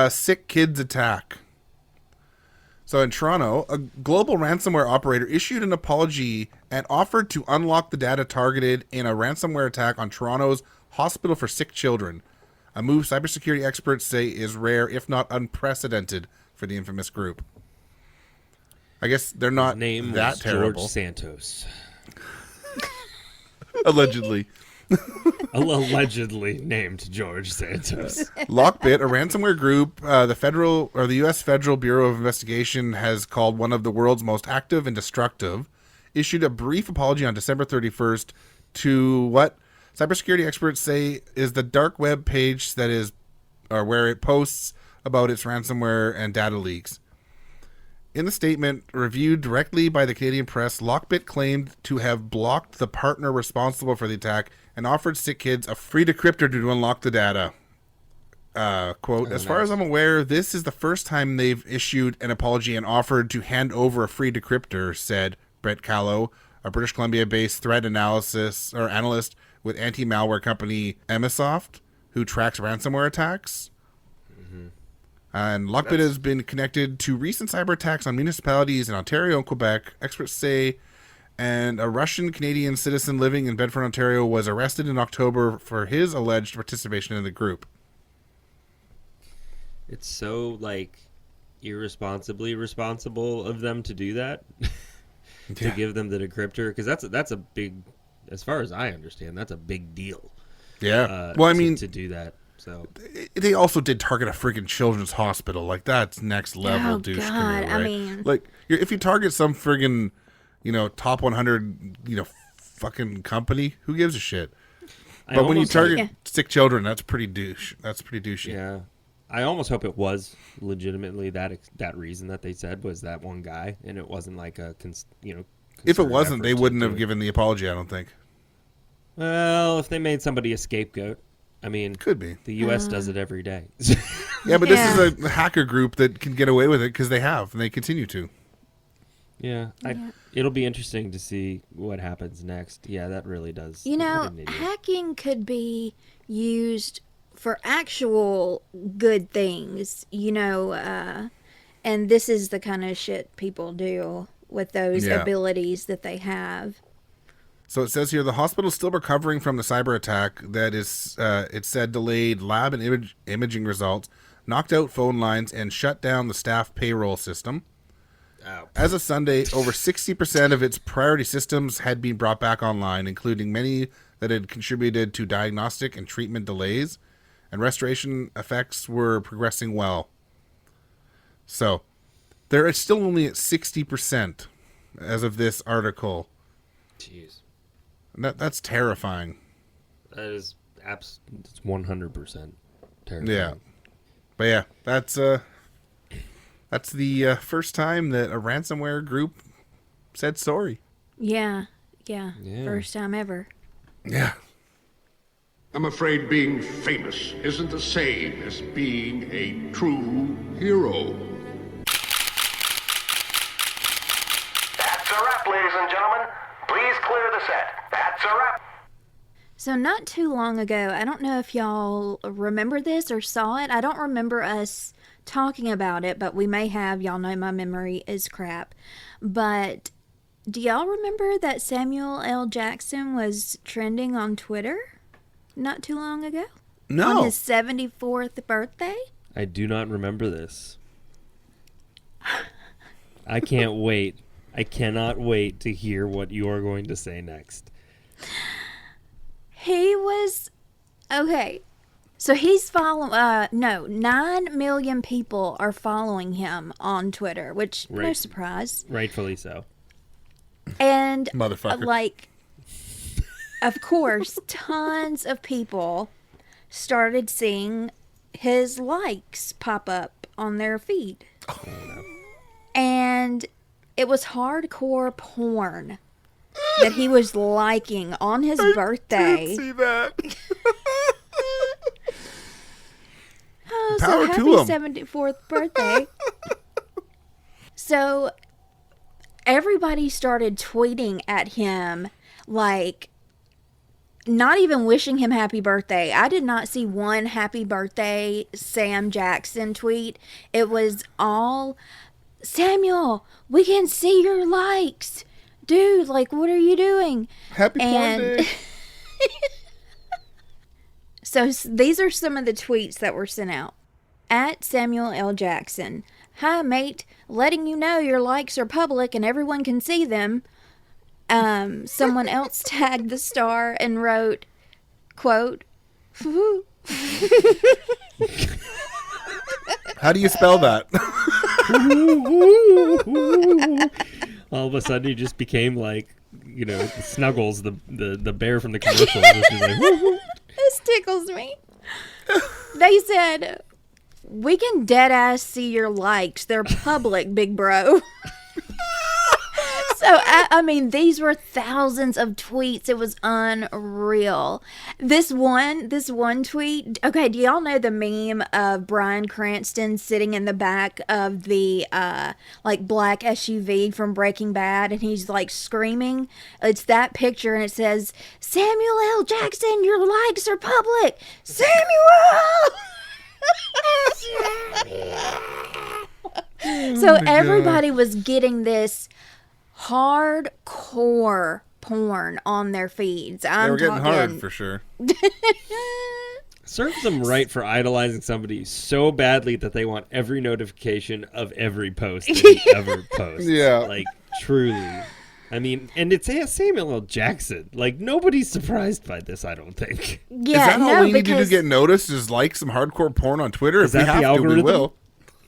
sick kids attack. So in Toronto, a global ransomware operator issued an apology and offered to unlock the data targeted in a ransomware attack on Toronto's Hospital for Sick Children, a move cybersecurity experts say is rare, if not unprecedented, for the infamous group. I guess they're not His name that was terrible. George Santos. Allegedly. Allegedly named George Santos. Lockbit, a ransomware group, the U.S. Federal Bureau of Investigation has called one of the world's most active and destructive, issued a brief apology on December 31st to what cybersecurity experts say is the dark web page that is, or where it posts about its ransomware and data leaks. In the statement reviewed directly by the Canadian press, Lockbit claimed to have blocked the partner responsible for the attack and offered sick kids a free decryptor to unlock the data. Quote, as far as I'm aware, this is the first time they've issued an apology and offered to hand over a free decryptor, said Brett Callow, a British Columbia-based threat analyst with anti-malware company Emisoft, who tracks ransomware attacks. And Lockbit has been connected to recent cyber attacks on municipalities in Ontario and Quebec, experts say, and a Russian-Canadian citizen living in Bedford, Ontario, was arrested in October for his alleged participation in the group. It's so, like, irresponsibly responsible of them to do that. To give them the decryptor, because that's a big, as far as I understand, that's a big deal. Yeah. Well, I mean, to do that. So they also did target a freaking children's hospital. Like, that's next level Oh, douche. God, right? I mean- like, if you target some friggin', top 100, fucking company, who gives a shit? But when you target sick children, that's pretty douche. That's pretty douchey. Yeah. I almost hope it was legitimately that reason that they said was that one guy, and it wasn't like a If it concerted wasn't, they effort to wouldn't do have it. given the apology, I don't think. Well, if they made somebody a scapegoat, I mean, Could be. the U.S. does it every day. Yeah, but Yeah. this is a hacker group that can get away with it because they have, and they continue to. Yeah, it'll be interesting to see what happens next. Yeah, that really does. You know, what an idiot. hacking could be used for actual good things, and this is the kind of shit people do with those Yeah. abilities that they have. So it says here, the hospital is still recovering from the cyber attack that is, it said, delayed lab and imaging results, knocked out phone lines, and shut down the staff payroll system. Ow. As of Sunday, over 60% of its priority systems had been brought back online, including many that had contributed to diagnostic and treatment delays, and restoration effects were progressing well. So, they're still only at 60% as of this article. Jeez, That's terrifying. that is it's 100% terrible. Yeah. But yeah, that's the first time that a ransomware group said sorry. Yeah. Yeah. First time ever. Yeah. I'm afraid being famous isn't the same as being a true hero. That's a wrap, ladies and gentlemen. Please clear the set. That's a wrap. So not too long ago, I don't know if y'all remember this or saw it. I don't remember us talking about it, but we may have. Y'all know my memory is crap. But do y'all remember that Samuel L. Jackson was trending on Twitter not too long ago? No. On his 74th birthday? I do not remember this. I can't wait. I cannot wait to hear what you are going to say next. He was okay. So he's following. 9 million people are following him on Twitter, which no Right. surprise. Rightfully so. And Motherfucker. like, of course, tons of people started seeing his likes pop up on their feed, and it was hardcore porn that he was liking on his birthday. See that? Oh, Power so to happy him. 74th birthday. So everybody started tweeting at him, like, not even wishing him happy birthday. I did not see one happy birthday Sam Jackson tweet. It was all, Samuel, we can see your likes. Dude, like, what are you doing? Happy porn And- day. So these are some of the tweets that were sent out. At Samuel L. Jackson. Hi, mate. Letting you know your likes are public and everyone can see them. Someone else tagged the star and wrote, quote, How do you spell that? All of a sudden, he just became like, Snuggles, the bear from the commercial. Just like, "Woo-hoo." this tickles me. They said, we can dead ass see your likes. They're public, big bro. So, I mean, these were thousands of tweets. It was unreal. This one tweet. Okay, do y'all know the meme of Bryan Cranston sitting in the back of the, black SUV from Breaking Bad, and he's, like, screaming? It's that picture, and it says, Samuel L. Jackson, your likes are public! Samuel! So everybody was getting this hardcore porn on their feeds. They were getting hard for sure. Serves them right for idolizing somebody so badly that they want every notification of every post that he ever posts. Yeah. Like, truly. I mean, and it's Samuel L. Jackson. Like, nobody's surprised by this, I don't think. Yeah, Is that all no, we need to do to because get noticed? Is like some hardcore porn on Twitter? Is If we that the have to, we algorithm? will.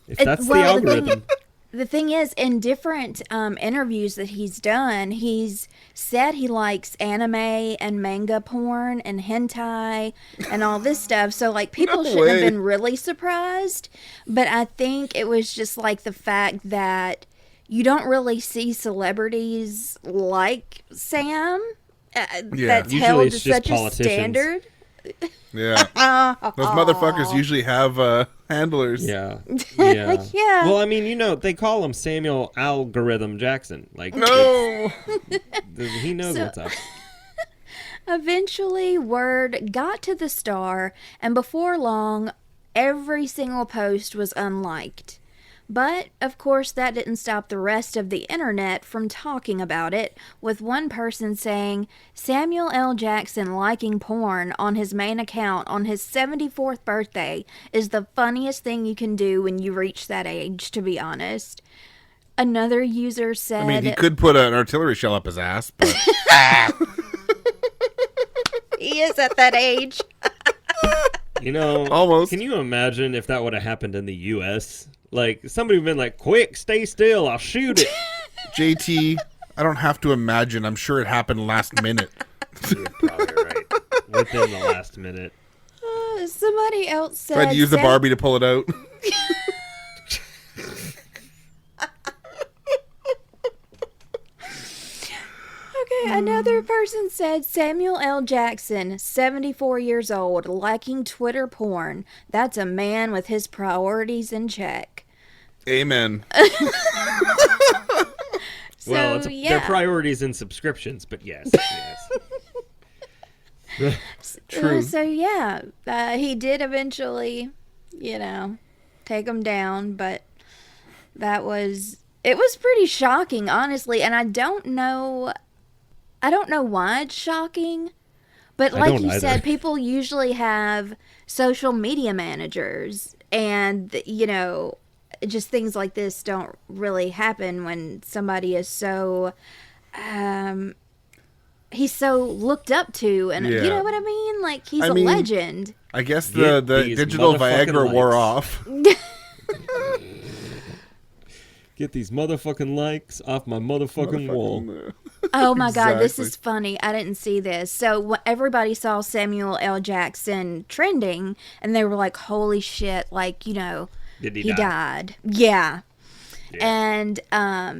If that's the well, algorithm. the thing is, in different interviews that he's done, he's said he likes anime and manga porn and hentai and all this stuff. So, like, people No shouldn't have way. been really surprised. But I think it was just, like, the fact that you don't really see celebrities like Sam that's Usually held it's to just such a politicians. standard. Yeah. Those motherfuckers usually have handlers. Yeah. Yeah. Yeah. Well, I mean, they call him Samuel Algorithm Jackson. Like, No. he knows what's up. Eventually, word got to the star, and before long, every single post was unliked. But, of course, that didn't stop the rest of the internet from talking about it, with one person saying, Samuel L. Jackson liking porn on his main account on his 74th birthday is the funniest thing you can do when you reach that age, to be honest. Another user said... I mean, he could put an artillery shell up his ass, but He is at that age. Almost. Can you imagine if that would have happened in the U.S.? Like, somebody would have been like, quick, stay still, I'll shoot it. JT, I don't have to imagine. I'm sure it happened last minute. You're probably right. Within the last minute. Somebody else said... Tried to use the Sam- Barbie to pull it out. Okay, another person said Samuel L. Jackson, 74 years old, liking Twitter porn. That's a man with his priorities in check. Amen. So, Well, yeah. their priorities and subscriptions, but yes. Yes. True. So yeah, he did eventually, take him down, but it was pretty shocking, honestly, and I don't know why it's shocking, but like you said, people usually have social media managers, and just things like this don't really happen when somebody is so he's so looked up to, and you know what I mean? Like, he's a legend. I guess the digital Viagra wore off. Get these motherfucking likes off my motherfucking wall. Oh my God, this is funny. I didn't see this. So everybody saw Samuel L. Jackson trending, and they were like, holy shit, like, Did he he died. Yeah. And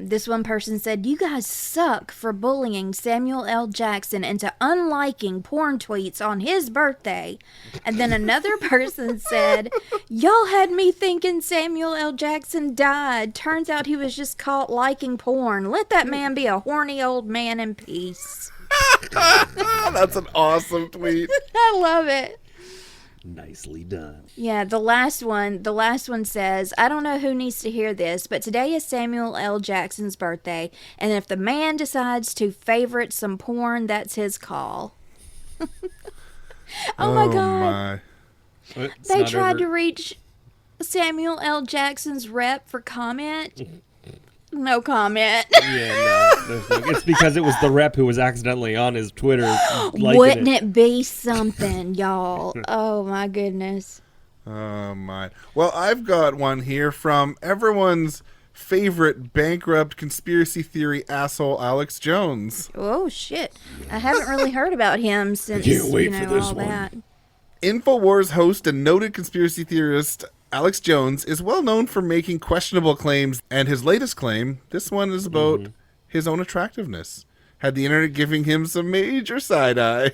this one person said, you guys suck for bullying Samuel L. Jackson into unliking porn tweets on his birthday. And then another person said, y'all had me thinking Samuel L. Jackson died. Turns out he was just caught liking porn. Let that man be a horny old man in peace. That's an awesome tweet. I love it. Nicely done. Yeah, the last one says, I don't know who needs to hear this, but today is Samuel L. Jackson's birthday, and if the man decides to favorite some porn, that's his call. Oh my God. They tried to reach Samuel L. Jackson's rep for comment. No comment. It's because it was the rep who was accidentally on his Twitter. Wouldn't it be something, y'all? Oh my goodness. Oh my. Well, I've got one here from everyone's favorite bankrupt conspiracy theory asshole, Alex Jones. Oh shit. I haven't really heard about him since Can't wait for this all one. that. InfoWars host and noted conspiracy theorist Alex Jones is well known for making questionable claims, and his latest claim, this one is about his own attractiveness, had the internet giving him some major side-eye.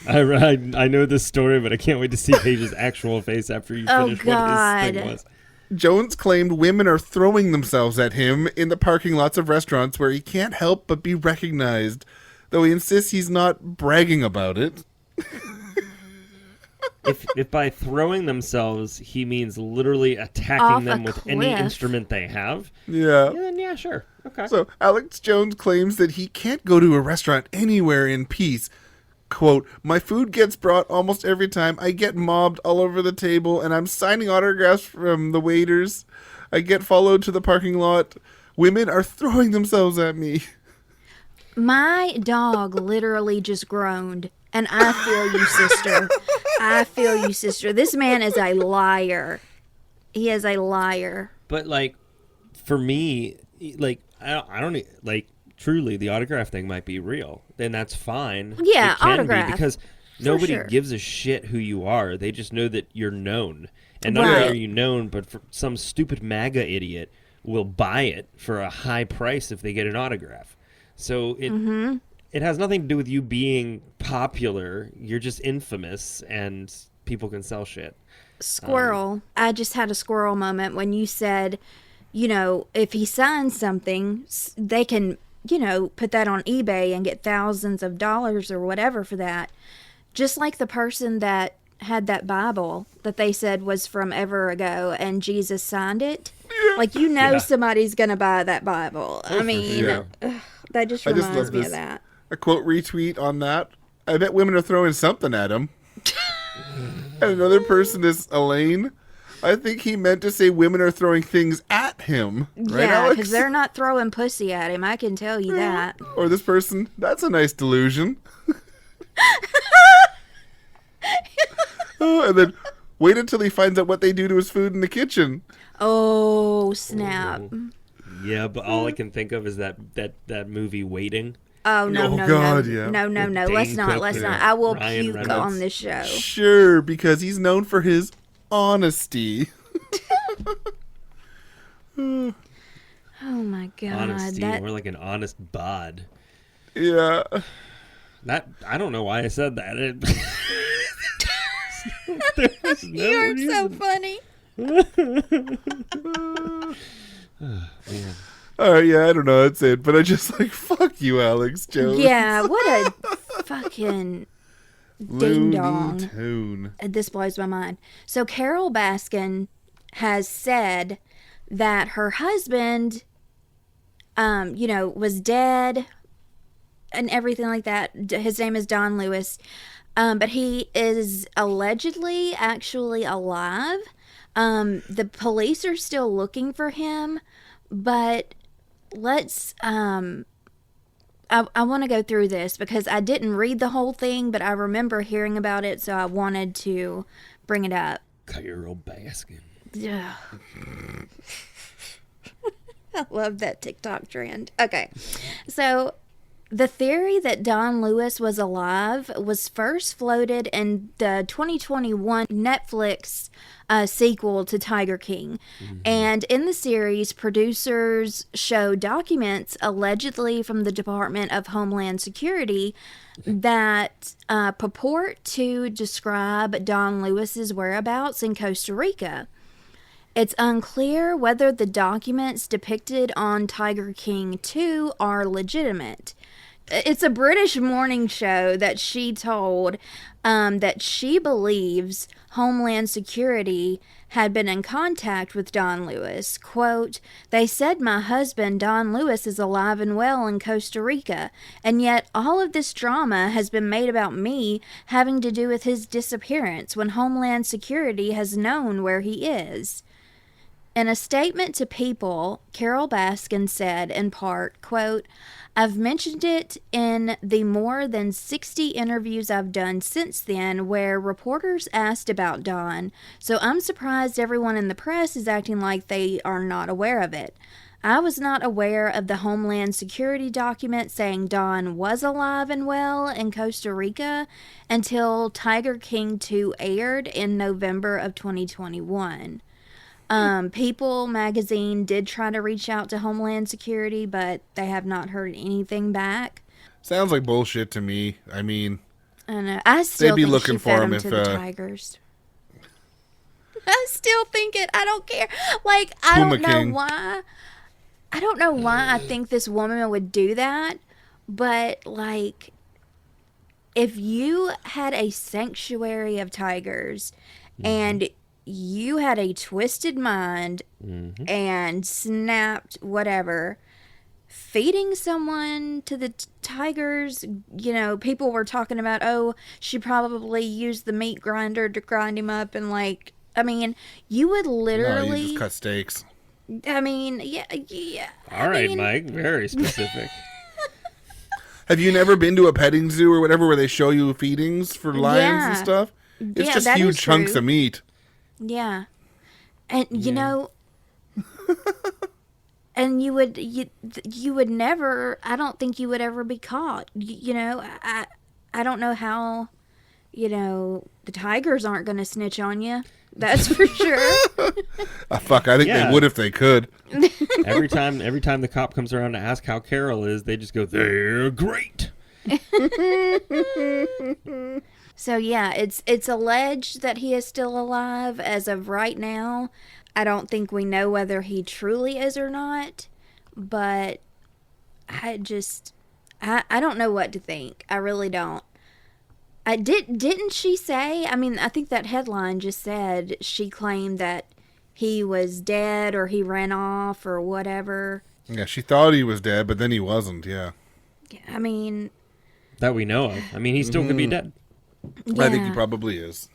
I know this story, but I can't wait to see Paige's actual face after you finish what his thing was. Jones claimed women are throwing themselves at him in the parking lots of restaurants where he can't help but be recognized, though he insists he's not bragging about it. If by throwing themselves he means literally attacking them with any instrument they have, then yeah, sure. Okay. So Alex Jones claims that he can't go to a restaurant anywhere in peace. Quote, my food gets brought almost every time. I get mobbed all over the table, and I'm signing autographs from the waiters. I get followed to the parking lot. Women are throwing themselves at me. My dog literally just groaned. And I feel you, sister. I feel you, sister. This man is a liar. He is a liar. But, like, for me, like, I don't like, truly, the autograph thing might be real. Then that's fine. Yeah, it can autograph. be, because nobody sure. gives a shit who you are. They just know that you're known. And not only are you known, but for some stupid MAGA idiot will buy it for a high price if they get an autograph. So it has nothing to do with you being popular. You're just infamous, and people can sell shit. Squirrel. I just had a squirrel moment when you said, if he signs something, they can, put that on eBay and get thousands of dollars or whatever for that. Just like the person that had that Bible that they said was from ever ago and Jesus signed it. Like, somebody's going to buy that Bible. I mean, that just reminds me of that. A quote retweet on that. I bet women are throwing something at him. And another person is Elaine. I think he meant to say women are throwing things at him. Right, yeah, Alex? because they're not throwing pussy at him. I can tell you that. Or this person, that's a nice delusion. And then wait until he finds out what they do to his food in the kitchen. Oh, snap. Yeah, but all I can think of is that movie Waiting. Oh, no. Yeah. No. Let's not. I will puke Reynolds. on this show. Sure, because he's known for his honesty. Oh, my God. Honesty. More like an honest bod. Yeah. That I don't know why I said that. You're so funny. Man. All right, yeah, I don't know. That's it. But I just fuck you, Alex Jones. Yeah, what a fucking ding Looney dong. Tune. This blows my mind. So Carol Baskin has said that her husband, was dead and everything like that. His name is Don Lewis. But he is allegedly actually alive. The police are still looking for him, but let's, I want to go through this because I didn't read the whole thing, but I remember hearing about it, so I wanted to bring it up. Carol Baskin. Yeah. I love that TikTok trend. Okay. So the theory that Don Lewis was alive was first floated in the 2021 Netflix sequel to Tiger King. And in the series, producers show documents allegedly from the Department of Homeland Security that purport to describe Don Lewis's whereabouts in Costa Rica. It's unclear whether the documents depicted on Tiger King 2 are legitimate. It's a British morning show that she told that she believes Homeland Security had been in contact with Don Lewis. Quote, "They said my husband, Don Lewis, is alive and well in Costa Rica, and yet all of this drama has been made about me having to do with his disappearance when Homeland Security has known where he is." In a statement to People, Carol Baskin said, in part, quote, "I've mentioned it in the more than 60 interviews I've done since then where reporters asked about Don, so I'm surprised everyone in the press is acting like they are not aware of it. I was not aware of the Homeland Security document saying Don was alive and well in Costa Rica until Tiger King 2 aired in November of 2021. People magazine did try to reach out to Homeland Security, but they have not heard anything back. Sounds like bullshit to me. I mean, I don't know. I still be think looking she for fed him him if, to the tigers. I still think it. I don't care. Like, I Puma don't know King. why. I don't know why I think this woman would do that, but like, if you had a sanctuary of tigers and you had a twisted mind and snapped whatever, feeding someone to the tigers, people were talking about, oh, she probably used the meat grinder to grind him up, and like, I mean, you would no, literally, you just cut steaks. I mean, yeah. All right, Mike. Very specific. Have you never been to a petting zoo or whatever where they show you feedings for lions and Yeah. stuff? It's Yeah, just that huge is chunks true. of meat. Yeah. And and you would never, I don't think you would ever be caught. I don't know how, the tigers aren't going to snitch on you. That's for sure. Fuck, I think Yeah. they would if they could. Every time the cop comes around to ask how Carol is, they just go, "They're great." So yeah, it's alleged that he is still alive as of right now. I don't think we know whether he truly is or not, but I don't know what to think. I really don't. Didn't she say, I mean, I think that headline just said she claimed that he was dead or he ran off or whatever. Yeah, she thought he was dead, but then he wasn't, yeah. I mean, That we know of. I mean, he still could be dead. yeah. I think he probably is.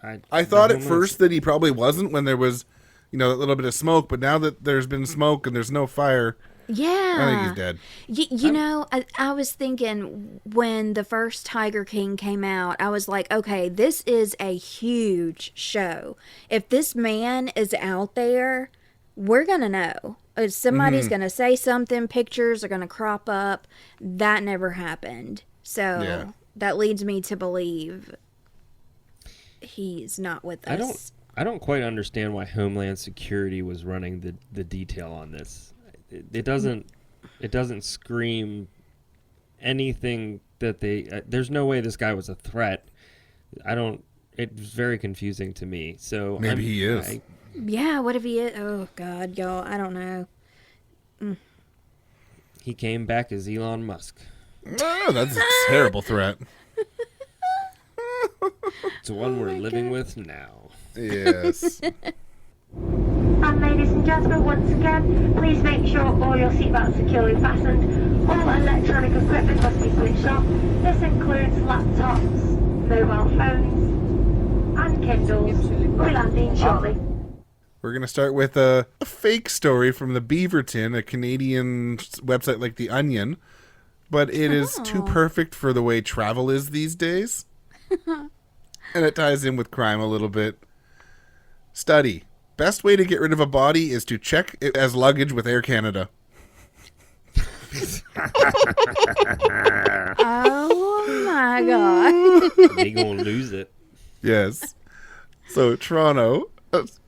I thought no at one first that he probably wasn't when there was, that little bit of smoke, but now that there's been smoke and there's no fire, Yeah. I think he's dead. I was thinking when the first Tiger King came out, I was like, okay, this is a huge show. If this man is out there, we're going to know. Somebody's going to say something, pictures are going to crop up. That never happened. So that leads me to believe he's not with us. I don't quite understand why Homeland Security was running the detail on this. It doesn't scream anything that they. There's no way this guy was a threat. It was very confusing to me. So Maybe he is. Yeah, what if he is? Oh, God, y'all, I don't know. He came back as Elon Musk. Oh, that's a terrible threat. It's one we're living with now. Yes. And ladies and gentlemen, once again, please make sure all your seatbelts are securely fastened. All electronic equipment must be switched off. This includes laptops, mobile phones, and Kindles. We're landing shortly. We're going to start with a fake story from the Beaverton, a Canadian website like The Onion. But it is too perfect for the way travel is these days. And it ties in with crime a little bit. Study. Best way to get rid of a body is to check it as luggage with Air Canada. Oh my god. They gonna lose it. Yes. So, Toronto.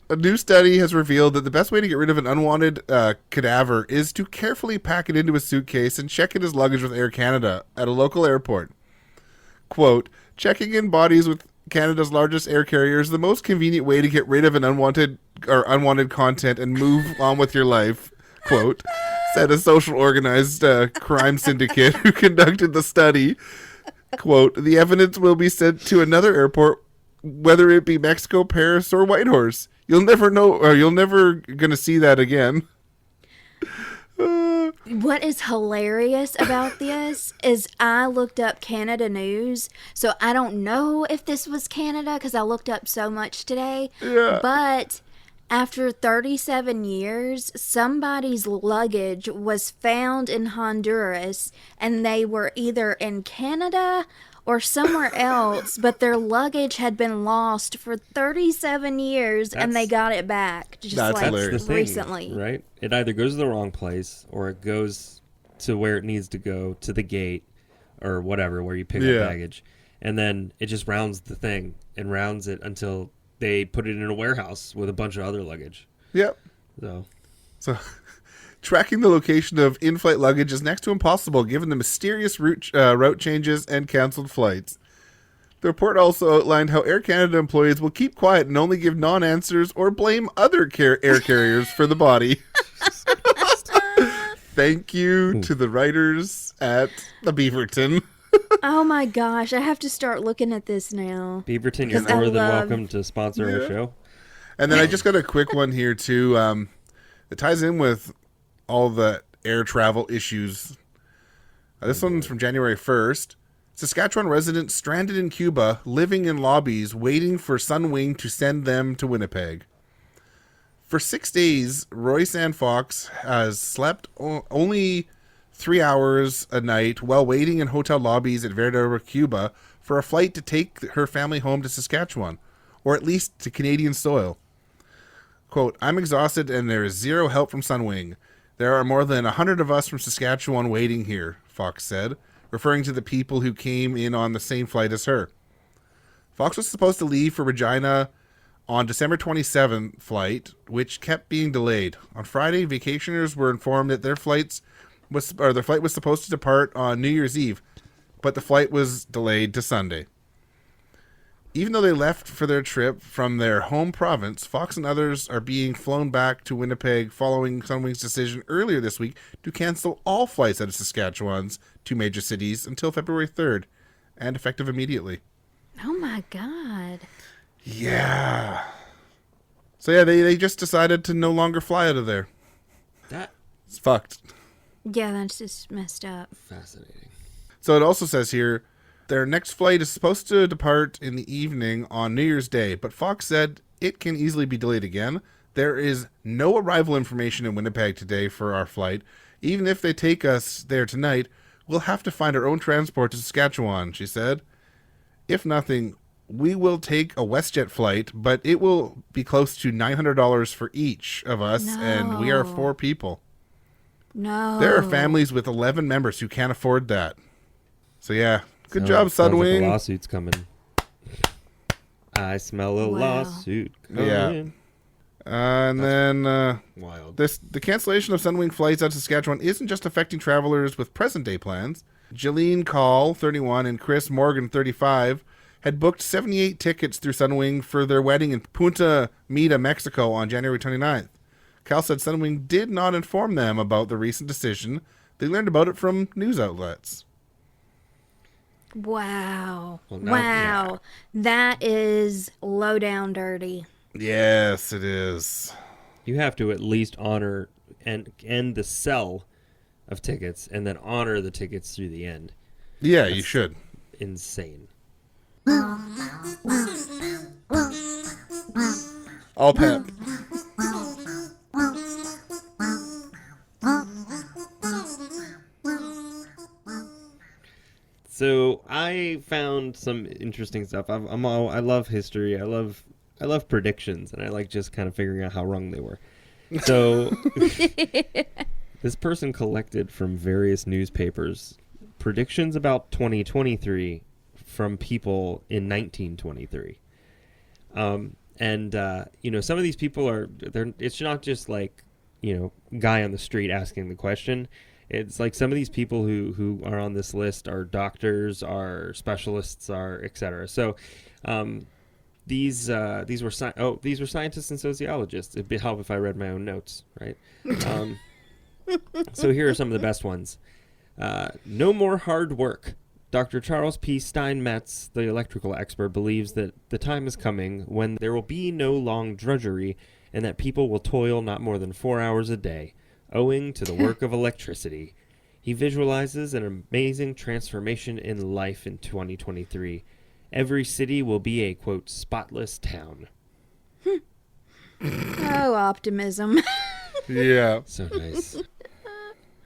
A new study has revealed that the best way to get rid of an unwanted cadaver is to carefully pack it into a suitcase and check it as luggage with Air Canada at a local airport. Quote, checking in bodies with Canada's largest air carrier is the most convenient way to get rid of an unwanted content and move on with your life, quote, said a social organized crime syndicate who conducted the study. Quote, the evidence will be sent to another airport, whether it be Mexico, Paris, or Whitehorse. You'll never know, or you'll never gonna see that again. What is hilarious about this is I looked up Canada news, so I don't know if this was Canada because I looked up so much today. Yeah. But after 37 years, somebody's luggage was found in Honduras, and they were either in Canada or somewhere else, but their luggage had been lost for 37 years, and they got it back just That's like hilarious. That's the thing, recently. right? It either goes to the wrong place or it goes to where it needs to go, to the gate or whatever, where you pick Yeah. up baggage. And then it just rounds the thing and rounds it until they put it in a warehouse with a bunch of other luggage. Yep. So, tracking the location of in-flight luggage is next to impossible given the mysterious route changes and canceled flights. The report also outlined how Air Canada employees will keep quiet and only give non-answers or blame other air carriers for the body. Thank you to the writers at the Beaverton. Oh my gosh, I have to start looking at this now. Beaverton, you're Because I more than love- welcome to sponsor our show. And then I just got a quick one here, too. It ties in with all the air travel issues. This one's from January 1st. Saskatchewan residents stranded in Cuba, living in lobbies, waiting for Sunwing to send them to Winnipeg. For 6 days, Royce-Ann Fox has slept only 3 hours a night while waiting in hotel lobbies at Verdura, Cuba, for a flight to take her family home to Saskatchewan, or at least to Canadian soil. Quote, I'm exhausted and there is zero help from Sunwing. There are more than 100 of us from Saskatchewan waiting here, Fox said, referring to the people who came in on the same flight as her. Fox was supposed to leave for Regina on December 27th flight, which kept being delayed. On Friday, vacationers were informed that their flight was supposed to depart on New Year's Eve, but the flight was delayed to Sunday. Even though they left for their trip from their home province, Fox and others are being flown back to Winnipeg following Sunwing's decision earlier this week to cancel all flights out of Saskatchewan's two major cities until February 3rd, and effective immediately. Oh my god. Yeah. So yeah, they just decided to no longer fly out of there. That It's fucked. Yeah, that's just messed up. fascinating. So it also says here, their next flight is supposed to depart in the evening on New Year's Day, but Fox said it can easily be delayed again. There is no arrival information in Winnipeg today for our flight. Even if they take us there tonight, we'll have to find our own transport to Saskatchewan, she said. If nothing, we will take a WestJet flight, but it will be close to $900 for each of us, and we are 4 people. No. There are families with 11 members who can't afford that. So yeah, good job, Sounds like a Sunwing. lawsuit's coming. I smell a Wow. lawsuit coming. Yeah. And then Wild. the cancellation of Sunwing flights out of Saskatchewan isn't just affecting travelers with present-day plans. Jillian Call, 31, and Chris Morgan, 35, had booked 78 tickets through Sunwing for their wedding in Punta Mita, Mexico on January 29th. Cal said Sunwing did not inform them about the recent decision. They learned about it from news outlets. Wow. Well, now- Wow. That is low down dirty. Yes, it is. You have to at least honor and end the sell of tickets and then honor the tickets through the end. Yeah, you should. Insane. All pep. So I found some interesting stuff. I love history. I love predictions, and I like just kind of figuring out how wrong they were. So this person collected from various newspapers predictions about 2023 from people in 1923. Some of these people it's not just like, guy on the street asking the question. It's like some of these people who are on this list are doctors, are specialists, are etc. So these were scientists and sociologists. It'd be help if I read my own notes, right? So here are some of the best ones. No more hard work. Dr. Charles P. Steinmetz, the electrical expert, believes that the time is coming when there will be no long drudgery and that people will toil not more than 4 hours a day, owing to the work of electricity. He visualizes an amazing transformation in life in 2023. Every city will be a, quote, spotless town. Oh, optimism. Yeah. So nice.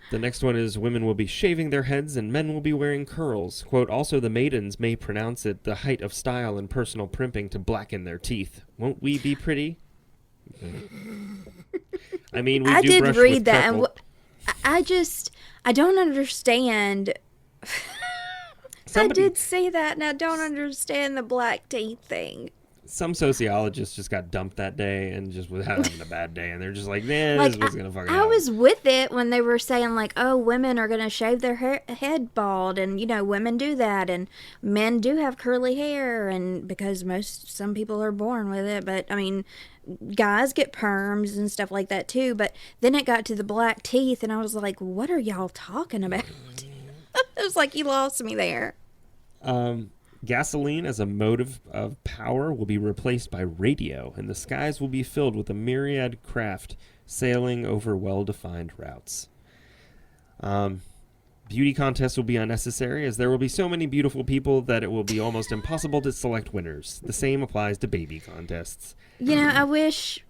The next one is women will be shaving their heads and men will be wearing curls. Quote, also the maidens may pronounce it the height of style and personal primping to blacken their teeth. Won't we be pretty? I mean, we I do did brush read with that, purple. and I don't understand. I did see that, and I don't understand the black teeth thing. Some sociologists just got dumped that day and just was having a bad day, and they're just like, nah, Like, this is what's gonna fucking I happen. was with it when they were saying, like, oh, women are going to shave their head bald, and, women do that, and men do have curly hair, and because some people are born with it, but, I mean, guys get perms and stuff like that, too, but then it got to the black teeth, and I was like, what are y'all talking about? It was like, you lost me there. Gasoline as a mode of power will be replaced by radio, and the skies will be filled with a myriad craft sailing over well-defined routes. Beauty contests will be unnecessary, as there will be so many beautiful people that it will be almost impossible to select winners. The same applies to baby contests. I wish,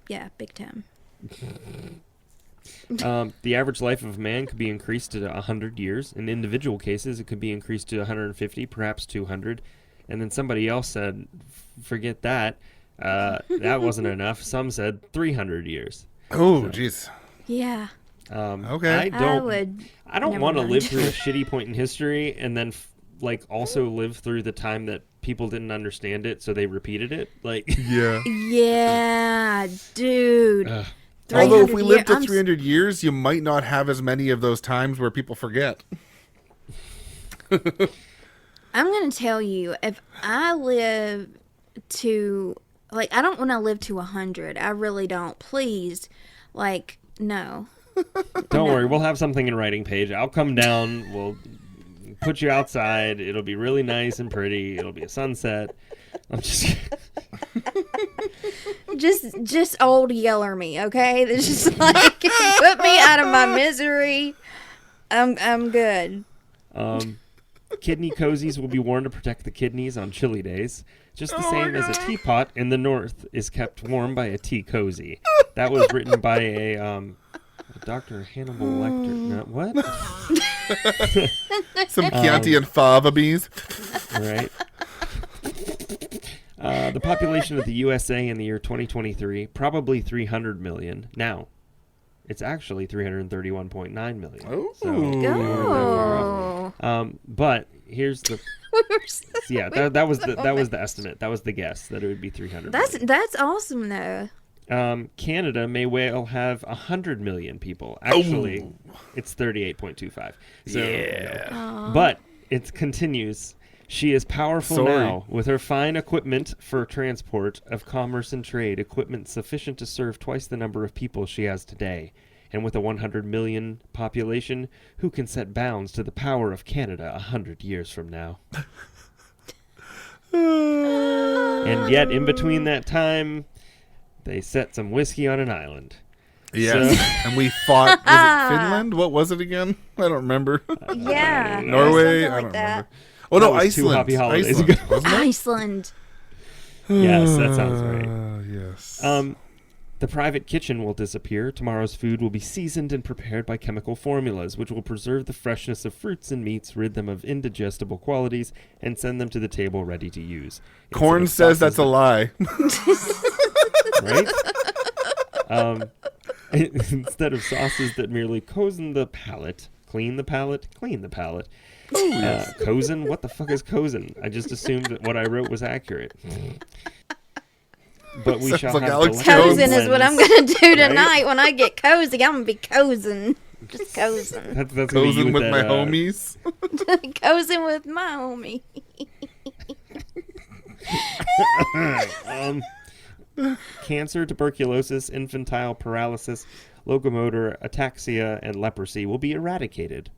yeah, big time. The average life of a man could be increased to 100 years. In individual cases, it could be increased to 150, perhaps 200. And then somebody else said, forget that. That wasn't enough. Some said 300 years. Oh, jeez. Yeah. Okay. I don't Never want to mind. live through a shitty point in history and then also live through the time that people didn't understand it, so they repeated it. Yeah. Yeah, dude. Although if we 300 lived to I'm 300 years, you might not have as many of those times where people forget. I'm going to tell you, if I live to, I don't want to live to 100. I really don't. Please. No. Don't worry, we'll have something in writing, Paige. I'll come down, we'll put you outside, it'll be really nice and pretty, it'll be a sunset. I'm just... Just old Yeller me, okay? It's just put me out of my misery. I'm good. Kidney cozies will be worn to protect the kidneys on chilly days, just the same as a teapot in the north is kept warm by a tea cozy. That was written by a Dr. Hannibal Lecter. No, what? Some Chianti and fava beans. Right. The population of the USA in the year 2023, probably 300 million. Now, it's actually 331.9 million. Oh. So, we weren't that far off. But here's the that was the estimate. That was the guess that it would be 300. That's awesome though. Canada may well have 100 million people. Actually, it's 38.25. So, Yeah. but it continues. She is powerful now, with her fine equipment for transport of commerce and trade, equipment sufficient to serve twice the number of people she has today. And with a 100 million population, who can set bounds to the power of Canada 100 years from now? And yet, in between that time, they set some whiskey on an island. Yes, So- and we fought. Was it Finland? What was it again? I don't remember. Yeah. Norway. something I like don't that. remember. Oh no, That was 2 Iceland. happy holidays Iceland, ago. wasn't it? Iceland. Yes, that sounds right. Yes. The private kitchen will disappear. Tomorrow's food will be seasoned and prepared by chemical formulas, which will preserve the freshness of fruits and meats, rid them of indigestible qualities, and send them to the table ready to use. Corn says that's a lie. Right? Instead of sauces that merely cozen the palate, clean the palate, clean the palate. Cozen? What the fuck is cozen? I just assumed that what I wrote was accurate. But we Sounds shall like have Alex delectable Jones. Cozen is what I'm blends. going to do Right? tonight. When I get cozy, I'm going to be cozen. Just cozen. That's gonna be you Cozen with that, my homies. Cozen with my homie. Cancer, tuberculosis, infantile paralysis, locomotor ataxia, and leprosy will be eradicated.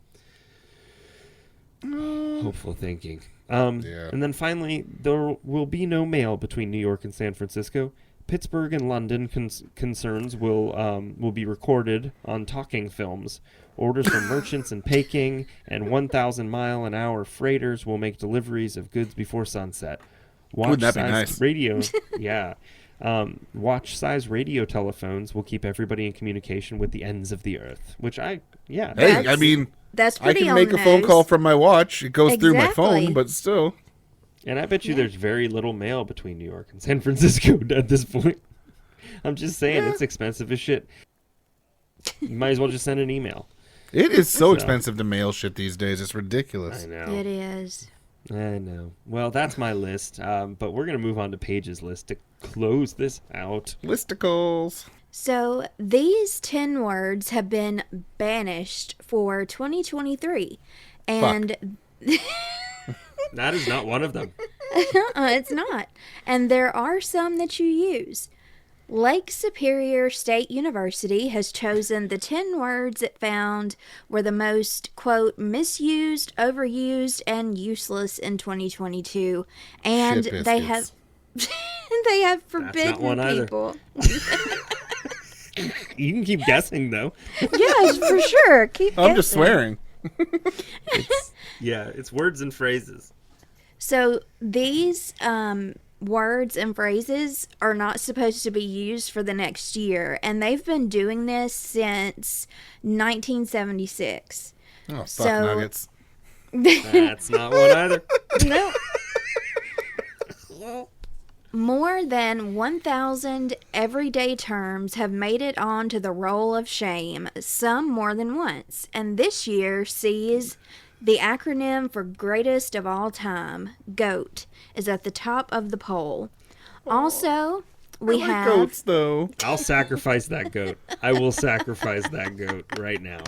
Hopeful thinking. Yeah. And then finally, there will be no mail between New York and San Francisco. Pittsburgh and London concerns will be recorded on talking films. Orders from merchants in Peking and 1,000-mile-an-hour freighters will make deliveries of goods before sunset. Wouldn't that be Watch-sized nice? Radio, yeah. Watch-size radio telephones will keep everybody in communication with the ends of the earth. Which Hey, That's- I mean, That's I pretty can on make the a phone nose. call from my watch. It goes through my Exactly. phone, but still. And I bet you there's very little mail between New York and San Francisco at this point. I'm just saying, it's expensive as shit. You might as well just send an email. It is so expensive to mail shit these days. It's ridiculous. I know. It is. I know. Well, that's my list. But we're going to move on to Paige's list to close this out. Listicles. So these 10 words have been banished for 2023. And That is not one of them. it's not. And there are some that you use. Lake Superior State University has chosen the 10 words it found were the most, quote, misused, overused, and useless in 2022. And Shit they biscuits. have they have one forbidden either. people. You can keep guessing, though. Yes, for sure. Keep I'm just guessing. swearing. It's words and phrases. So these words and phrases are not supposed to be used for the next year, and they've been doing this since 1976. Oh, fuck So- nuggets. That's not one either. No. More than 1,000 everyday terms have made it onto the roll of shame, some more than once, and this year sees the acronym for greatest of all time, GOAT, is at the top of the poll. Also, we I like have goats, though. I'll sacrifice that goat. I will sacrifice that goat right now.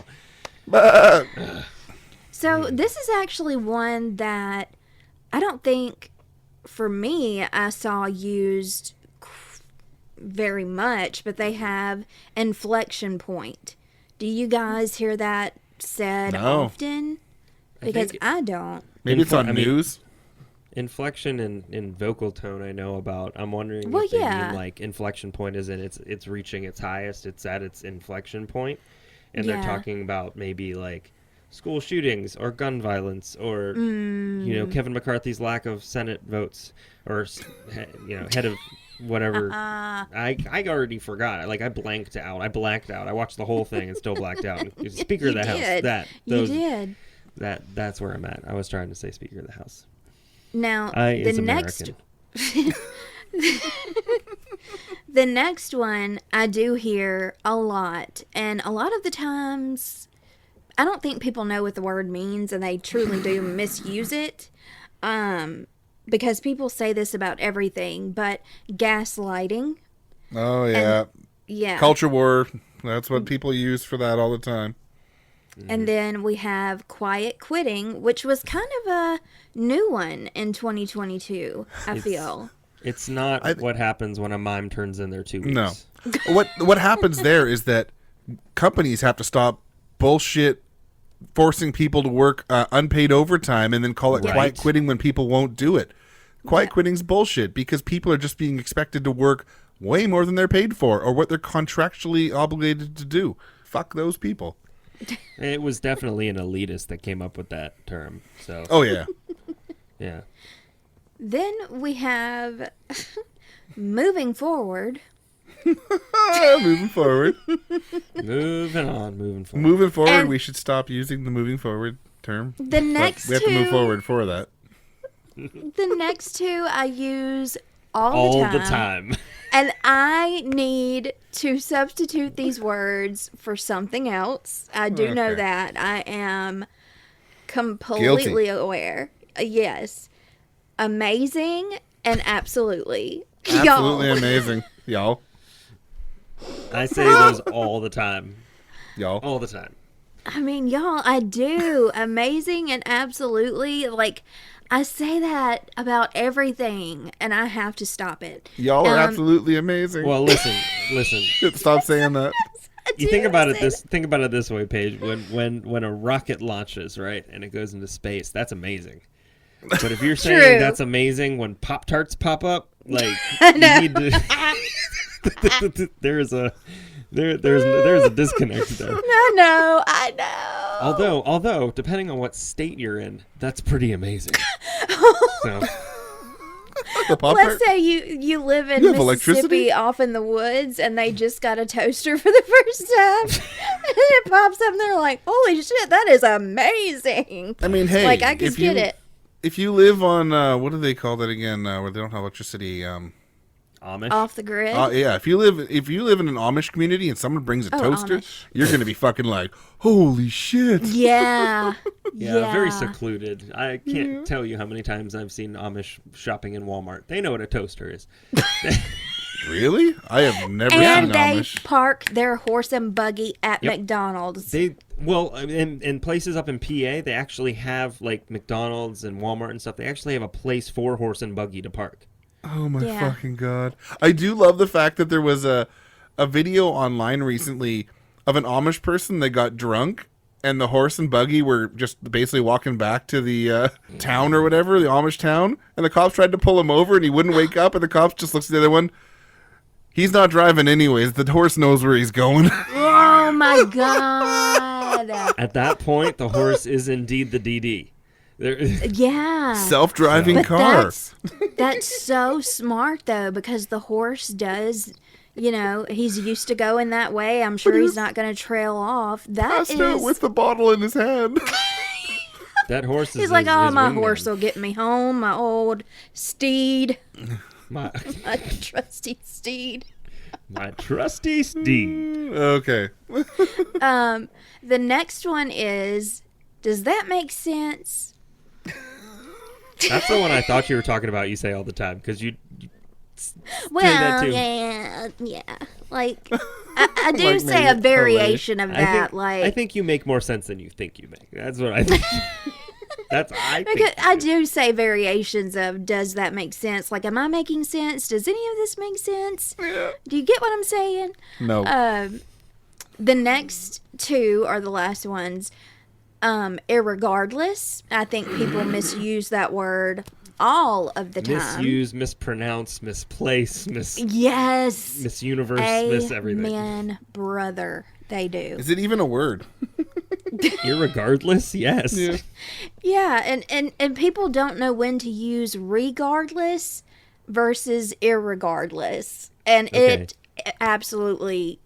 So this is actually one that I don't think, for me, I saw used very much, but they have inflection point. Do you guys hear that said No. often? Because think- I don't. Maybe it's on I mean- news. Inflection and vocal tone I know about. I'm wondering Well, if they yeah. mean like inflection point is in it's reaching its highest, it's at its inflection point. And they're Yeah. talking about maybe like school shootings or gun violence or Kevin McCarthy's lack of Senate votes or head of whatever. I already forgot. Like I blanked out. I blacked out. I watched the whole thing and still blacked out. Speaker of the House. did. Those You did. that's where I'm at. I was trying to say Speaker of the House. Now, Is the next American. the next one I do hear a lot, and a lot of the times I don't think people know what the word means, and they truly do misuse it. Because people say this about everything, but gaslighting, Oh, yeah. yeah. Culture war. That's what people use for that all the time. And then we have quiet quitting, which was kind of a new one in 2022, I feel. It's not what happens when a mime turns in their 2 weeks. No. What happens there is that companies have to stop bullshit forcing people to work unpaid overtime and then call it Right. quiet quitting when people won't do it. Quiet quitting's bullshit because people are just being expected to work way more than they're paid for or what they're contractually obligated to do. Fuck those people. It was definitely an elitist that came up with that term. So, Oh, yeah. yeah. Then we have moving forward. Moving forward. Moving forward. Moving forward, And- we should stop using the moving forward term. The But next we have to move two- forward for that. The next two I use all All the the time. time. And I need to substitute these words for something else. I do know Okay. that. I am completely aware. Yes. Amazing and absolutely. Absolutely Y'all. amazing. Y'all. I say those all the time. Y'all. All the time. I mean, y'all, I do. Amazing and absolutely. Like, I say that about everything, and I have to stop it. Y'all are absolutely amazing. Well, listen. Stop saying that. You think about it this way, Paige. When a rocket launches, right, and it goes into space, that's amazing. But if you're saying True. that's amazing when Pop-Tarts pop up, like you need to there's a disconnect there. I know. Although depending on what state you're in, that's pretty amazing. So, The Pop-Tart? Let's say you live in You have Mississippi electricity? off in the woods and they just got a toaster for the first time. And it pops up and they're like, holy shit, that is amazing. I mean, hey. Like, I can if get you, it. If you live on, what do they call that again, where they don't have electricity? Amish. Off the grid. Yeah, if you live in an Amish community and someone brings a toaster, Amish. you're going to be fucking like, holy shit. Yeah. Yeah, very secluded. I can't tell you how many times I've seen Amish shopping in Walmart. They know what a toaster is. Really? I have never And seen they Amish. park their horse and buggy at Yep. McDonald's. In places up in PA, they actually have like McDonald's and Walmart and stuff. They actually have a place for horse and buggy to park. Oh my Yeah. fucking god. I do love the fact that there was a video online recently of an Amish person that got drunk and the horse and buggy were just basically walking back to the town or whatever, the Amish town, and the cops tried to pull him over and he wouldn't wake up and the cops just looks at the other one. He's not driving anyways. The horse knows where he's going. Oh my god. At that point, the horse is indeed the DD. Yeah. Self-driving But car. that's so smart though, because the horse does, he's used to going that way. I'm sure he's not going to trail off. That Passed out is. with the bottle in his hand. That horse is. He's like, his my wingman. horse will get me home. My old steed, My my trusty steed. trusty steed. Okay. The next one is, does that make sense? That's the one I thought you were talking about. You say all the time because you Well, that too. yeah. Like, I do Like say maybe a variation of I that. think, like, I think you make more sense than you think you make. That's what I think. I think. because I do say variations of, does that make sense? Like, am I making sense? Does any of this make sense? Yeah. Do you get what I'm saying? No. The next two are the last ones. Irregardless. I think people misuse that word all of the time. Misuse, mispronounce, misplace, Yes. misuniverse, miss everything. Amen, brother. They do. Is it even a word? Irregardless, yes. Yeah. Yeah, and people don't know when to use regardless versus irregardless. And Okay. it absolutely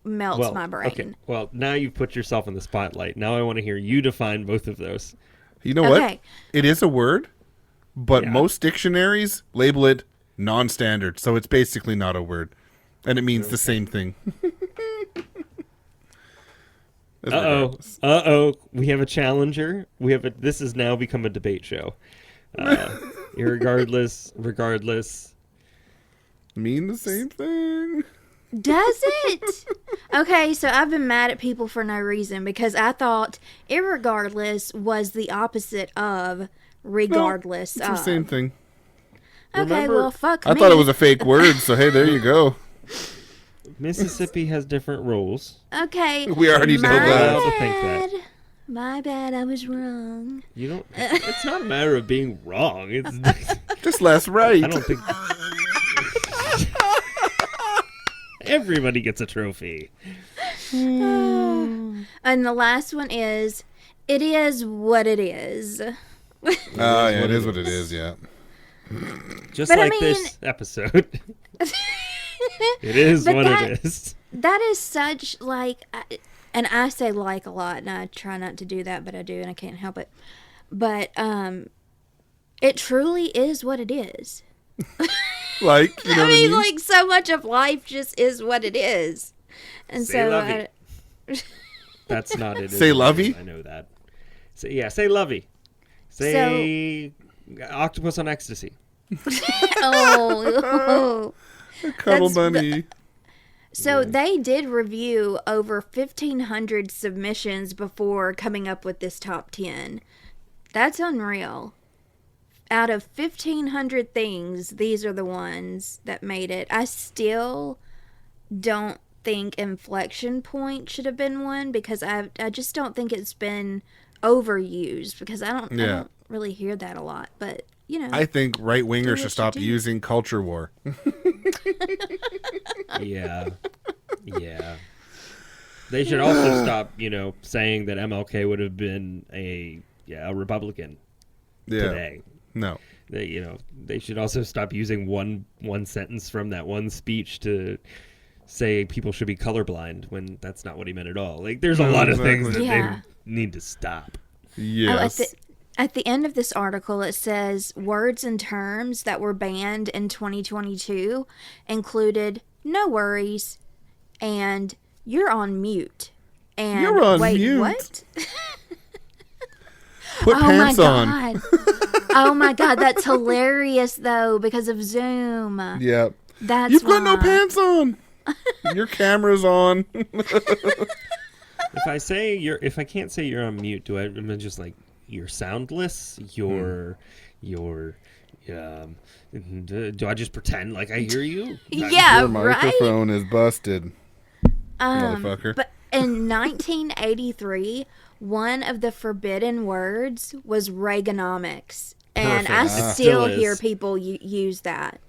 melts my brain. Okay. Well, now you've put yourself in the spotlight. Now I want to hear you define both of those. You know what? Okay. It is a word, but Yeah. most dictionaries label it non-standard, so it's basically not a word, and it means the same thing. Uh-oh. We have a challenger. This has now become a debate show. Irregardless, regardless. Mean the same thing. Does it? Okay, so I've been mad at people for no reason because I thought irregardless was the opposite of regardless It's of. the same thing. Okay, Remember- well, fuck I me. thought it was a fake word, so hey, there you go. Mississippi has different rules. Okay. We already know my that. To think that. bad. My bad. I was wrong. You don't. It's not a matter of being wrong. It's. Just last right. I don't think. Everybody gets a trophy. And the last one is, it is what it is. Oh, yeah, it is what it is, yeah. Just But I like mean- this episode. It is But what that- it is. That is such, like, and I say like a lot, and I try not to do that, but I do, and I can't help it. But it truly is what it is. Like, you know I what mean, like, so much of life just is what it is. And Say so, lovey. That's not it. Say lovey? I know that. Say lovey. Say octopus on ecstasy. oh. Cuddle that's bunny. So they did review over 1,500 submissions before coming up with this top 10. That's unreal. Out of 1,500 things, these are the ones that made it. I still don't think Inflection Point should have been one because I just don't think it's been overused because I don't really hear that a lot. But, you know. I think right-wingers what should you stop do. using culture war. Yeah. They should also stop, saying that MLK would have been a Republican today. No. They should also stop using one sentence from that one speech to say people should be colorblind when that's not what he meant at all. Like, there's a lot of things that Yeah. they need to stop. Yes. At the end of this article, it says words and terms that were banned in 2022 included "no worries" and "you're on mute." And You're on wait, mute? what? Put pants on. God. Oh my God, that's hilarious though because of Zoom. Yep. That's You've got no why. pants on. Your camera's on. If I can't say you're on mute, am I just like you're soundless? Do I just pretend like I hear you? Yeah, Your right. microphone is busted, motherfucker. But in 1983, one of the forbidden words was Reaganomics. And I Perfect. It still still is. hear people use that.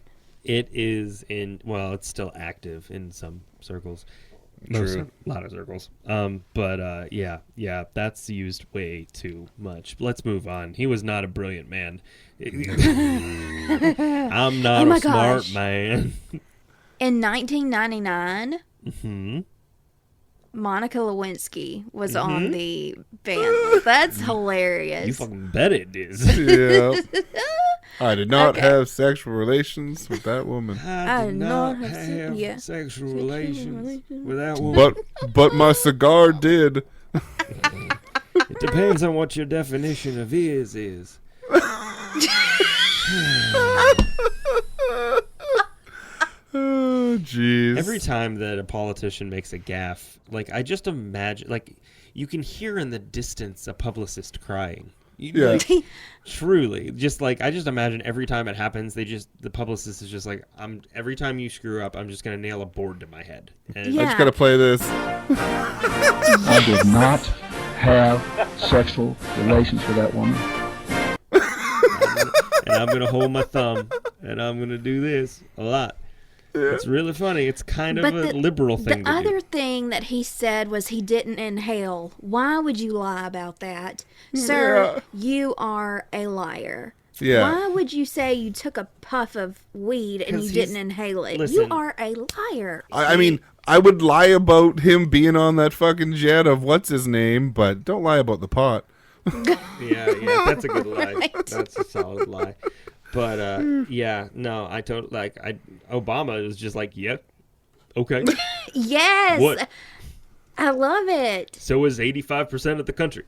It is it's still active in some circles. True. A lot of circles. Yeah, that's used way too much. Let's move on. He was not a brilliant man. I'm not my a smart gosh. man. In 1999, Mm-hmm. Monica Lewinsky was on the ban list. That's hilarious. You fucking bet it is. Yeah. I did not have sexual relations with that woman. I did not have have yeah. sexual relations with that woman. But my cigar did. It depends on what your definition of is. Oh, jeez. Every time that a politician makes a gaffe, like, I just imagine, like, you can hear in the distance a publicist crying. Yeah. Like, truly. Just, like, I just imagine every time it happens, the publicist is just like, every time you screw up, I'm just going to nail a board to my head. And Yeah. I just gotta play this. I did not have sexual relations with that woman. and I'm going to hold my thumb, and I'm going to do this a lot. It's really funny. It's kind of But a liberal thing The to other do. thing that he said was he didn't inhale. Why would you lie about that? Sir, you are a liar. Yeah. Why would you say you took a puff of weed and 'Cause you he's- didn't inhale it? You listen. are a liar. I mean, I would lie about him being on that fucking jet of what's his name, but don't lie about the pot. Yeah, that's a good lie. Right. That's a solid lie. But Obama is just like, yep, okay. Yes. What? I love it. So is 85% of the country.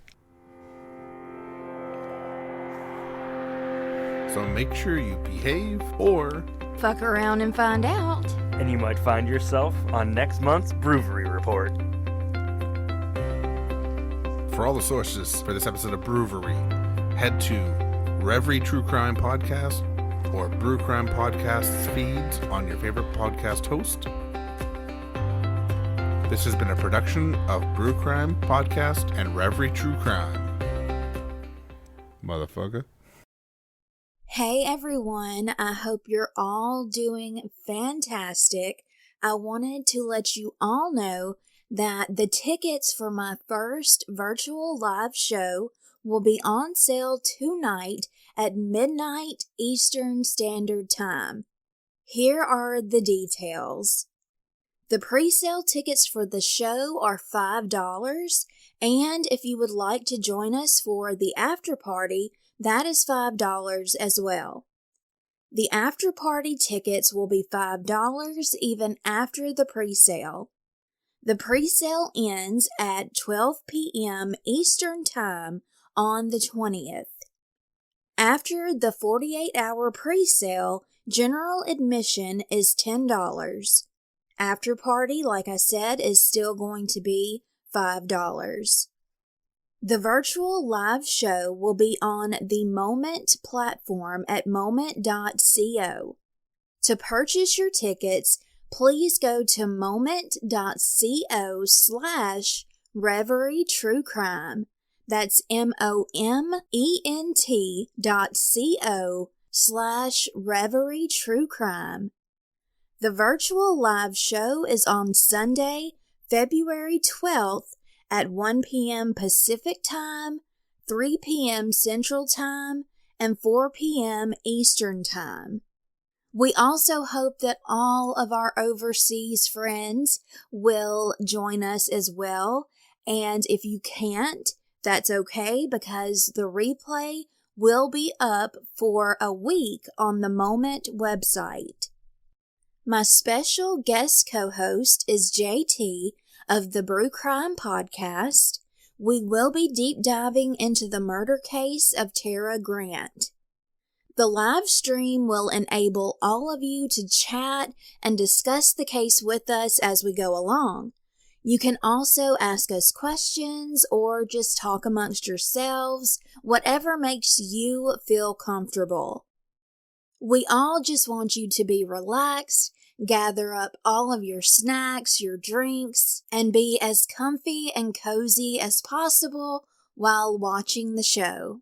So make sure you behave or Fuck around and find out. And you might find yourself on next month's BrewVerie Report. for all the sources for this episode of BrewVerie, head to ReverieTrueCrime Podcast or Brew Crime Podcast's feeds on your favorite podcast host. This has been a production of Brew Crime Podcast and ReverieTrueCrime. Motherfucker. Hey everyone, I hope you're all doing fantastic. I wanted to let you all know that the tickets for my first virtual live show will be on sale tonight at midnight Eastern Standard Time. Here are the details. The pre-sale tickets for the show are $5, and if you would like to join us for the after party, that is $5 as well. The after party tickets will be $5 even after the pre-sale. The pre-sale ends at 12 p.m. Eastern Time on the 20th. After the 48-hour pre-sale, general admission is $10. After party, like I said, is still going to be $5. The virtual live show will be on the Moment platform at moment.co. To purchase your tickets, please go to moment.co/ReverieTrueCrime. That's moment.co/ReverieTrueCrime. The virtual live show is on Sunday, February 12th at 1 p.m. Pacific Time, 3 p.m. Central Time, and 4 p.m. Eastern Time. We also hope that all of our overseas friends will join us as well, and if you can't, that's okay because the replay will be up for a week on the Moment website. My special guest co-host is JT of the Brew Crime podcast. We will be deep diving into the murder case of Tara Grant. The live stream will enable all of you to chat and discuss the case with us as we go along. You can also ask us questions or just talk amongst yourselves, whatever makes you feel comfortable. We all just want you to be relaxed, gather up all of your snacks, your drinks, and be as comfy and cozy as possible while watching the show.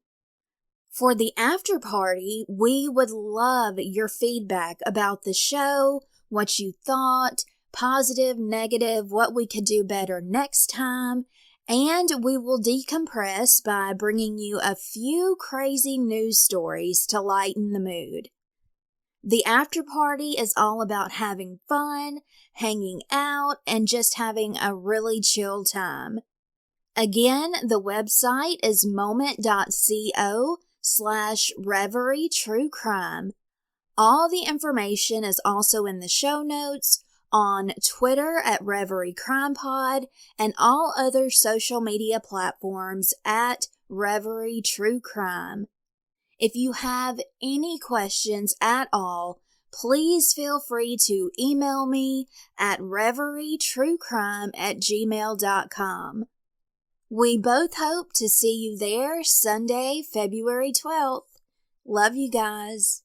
For the after party, we would love your feedback about the show, what you thought, positive, negative, what we could do better next time, and we will decompress by bringing you a few crazy news stories to lighten the mood. The after party is all about having fun, hanging out, and just having a really chill time. Again, the website is moment.co/ReverieTrueCrime. All the information is also in the show notes, on Twitter at ReverieCrimePod, and all other social media platforms at ReverieTrueCrime. If you have any questions at all, please feel free to email me at ReverieTrueCrime@gmail.com. We both hope to see you there Sunday, February 12th. Love you guys.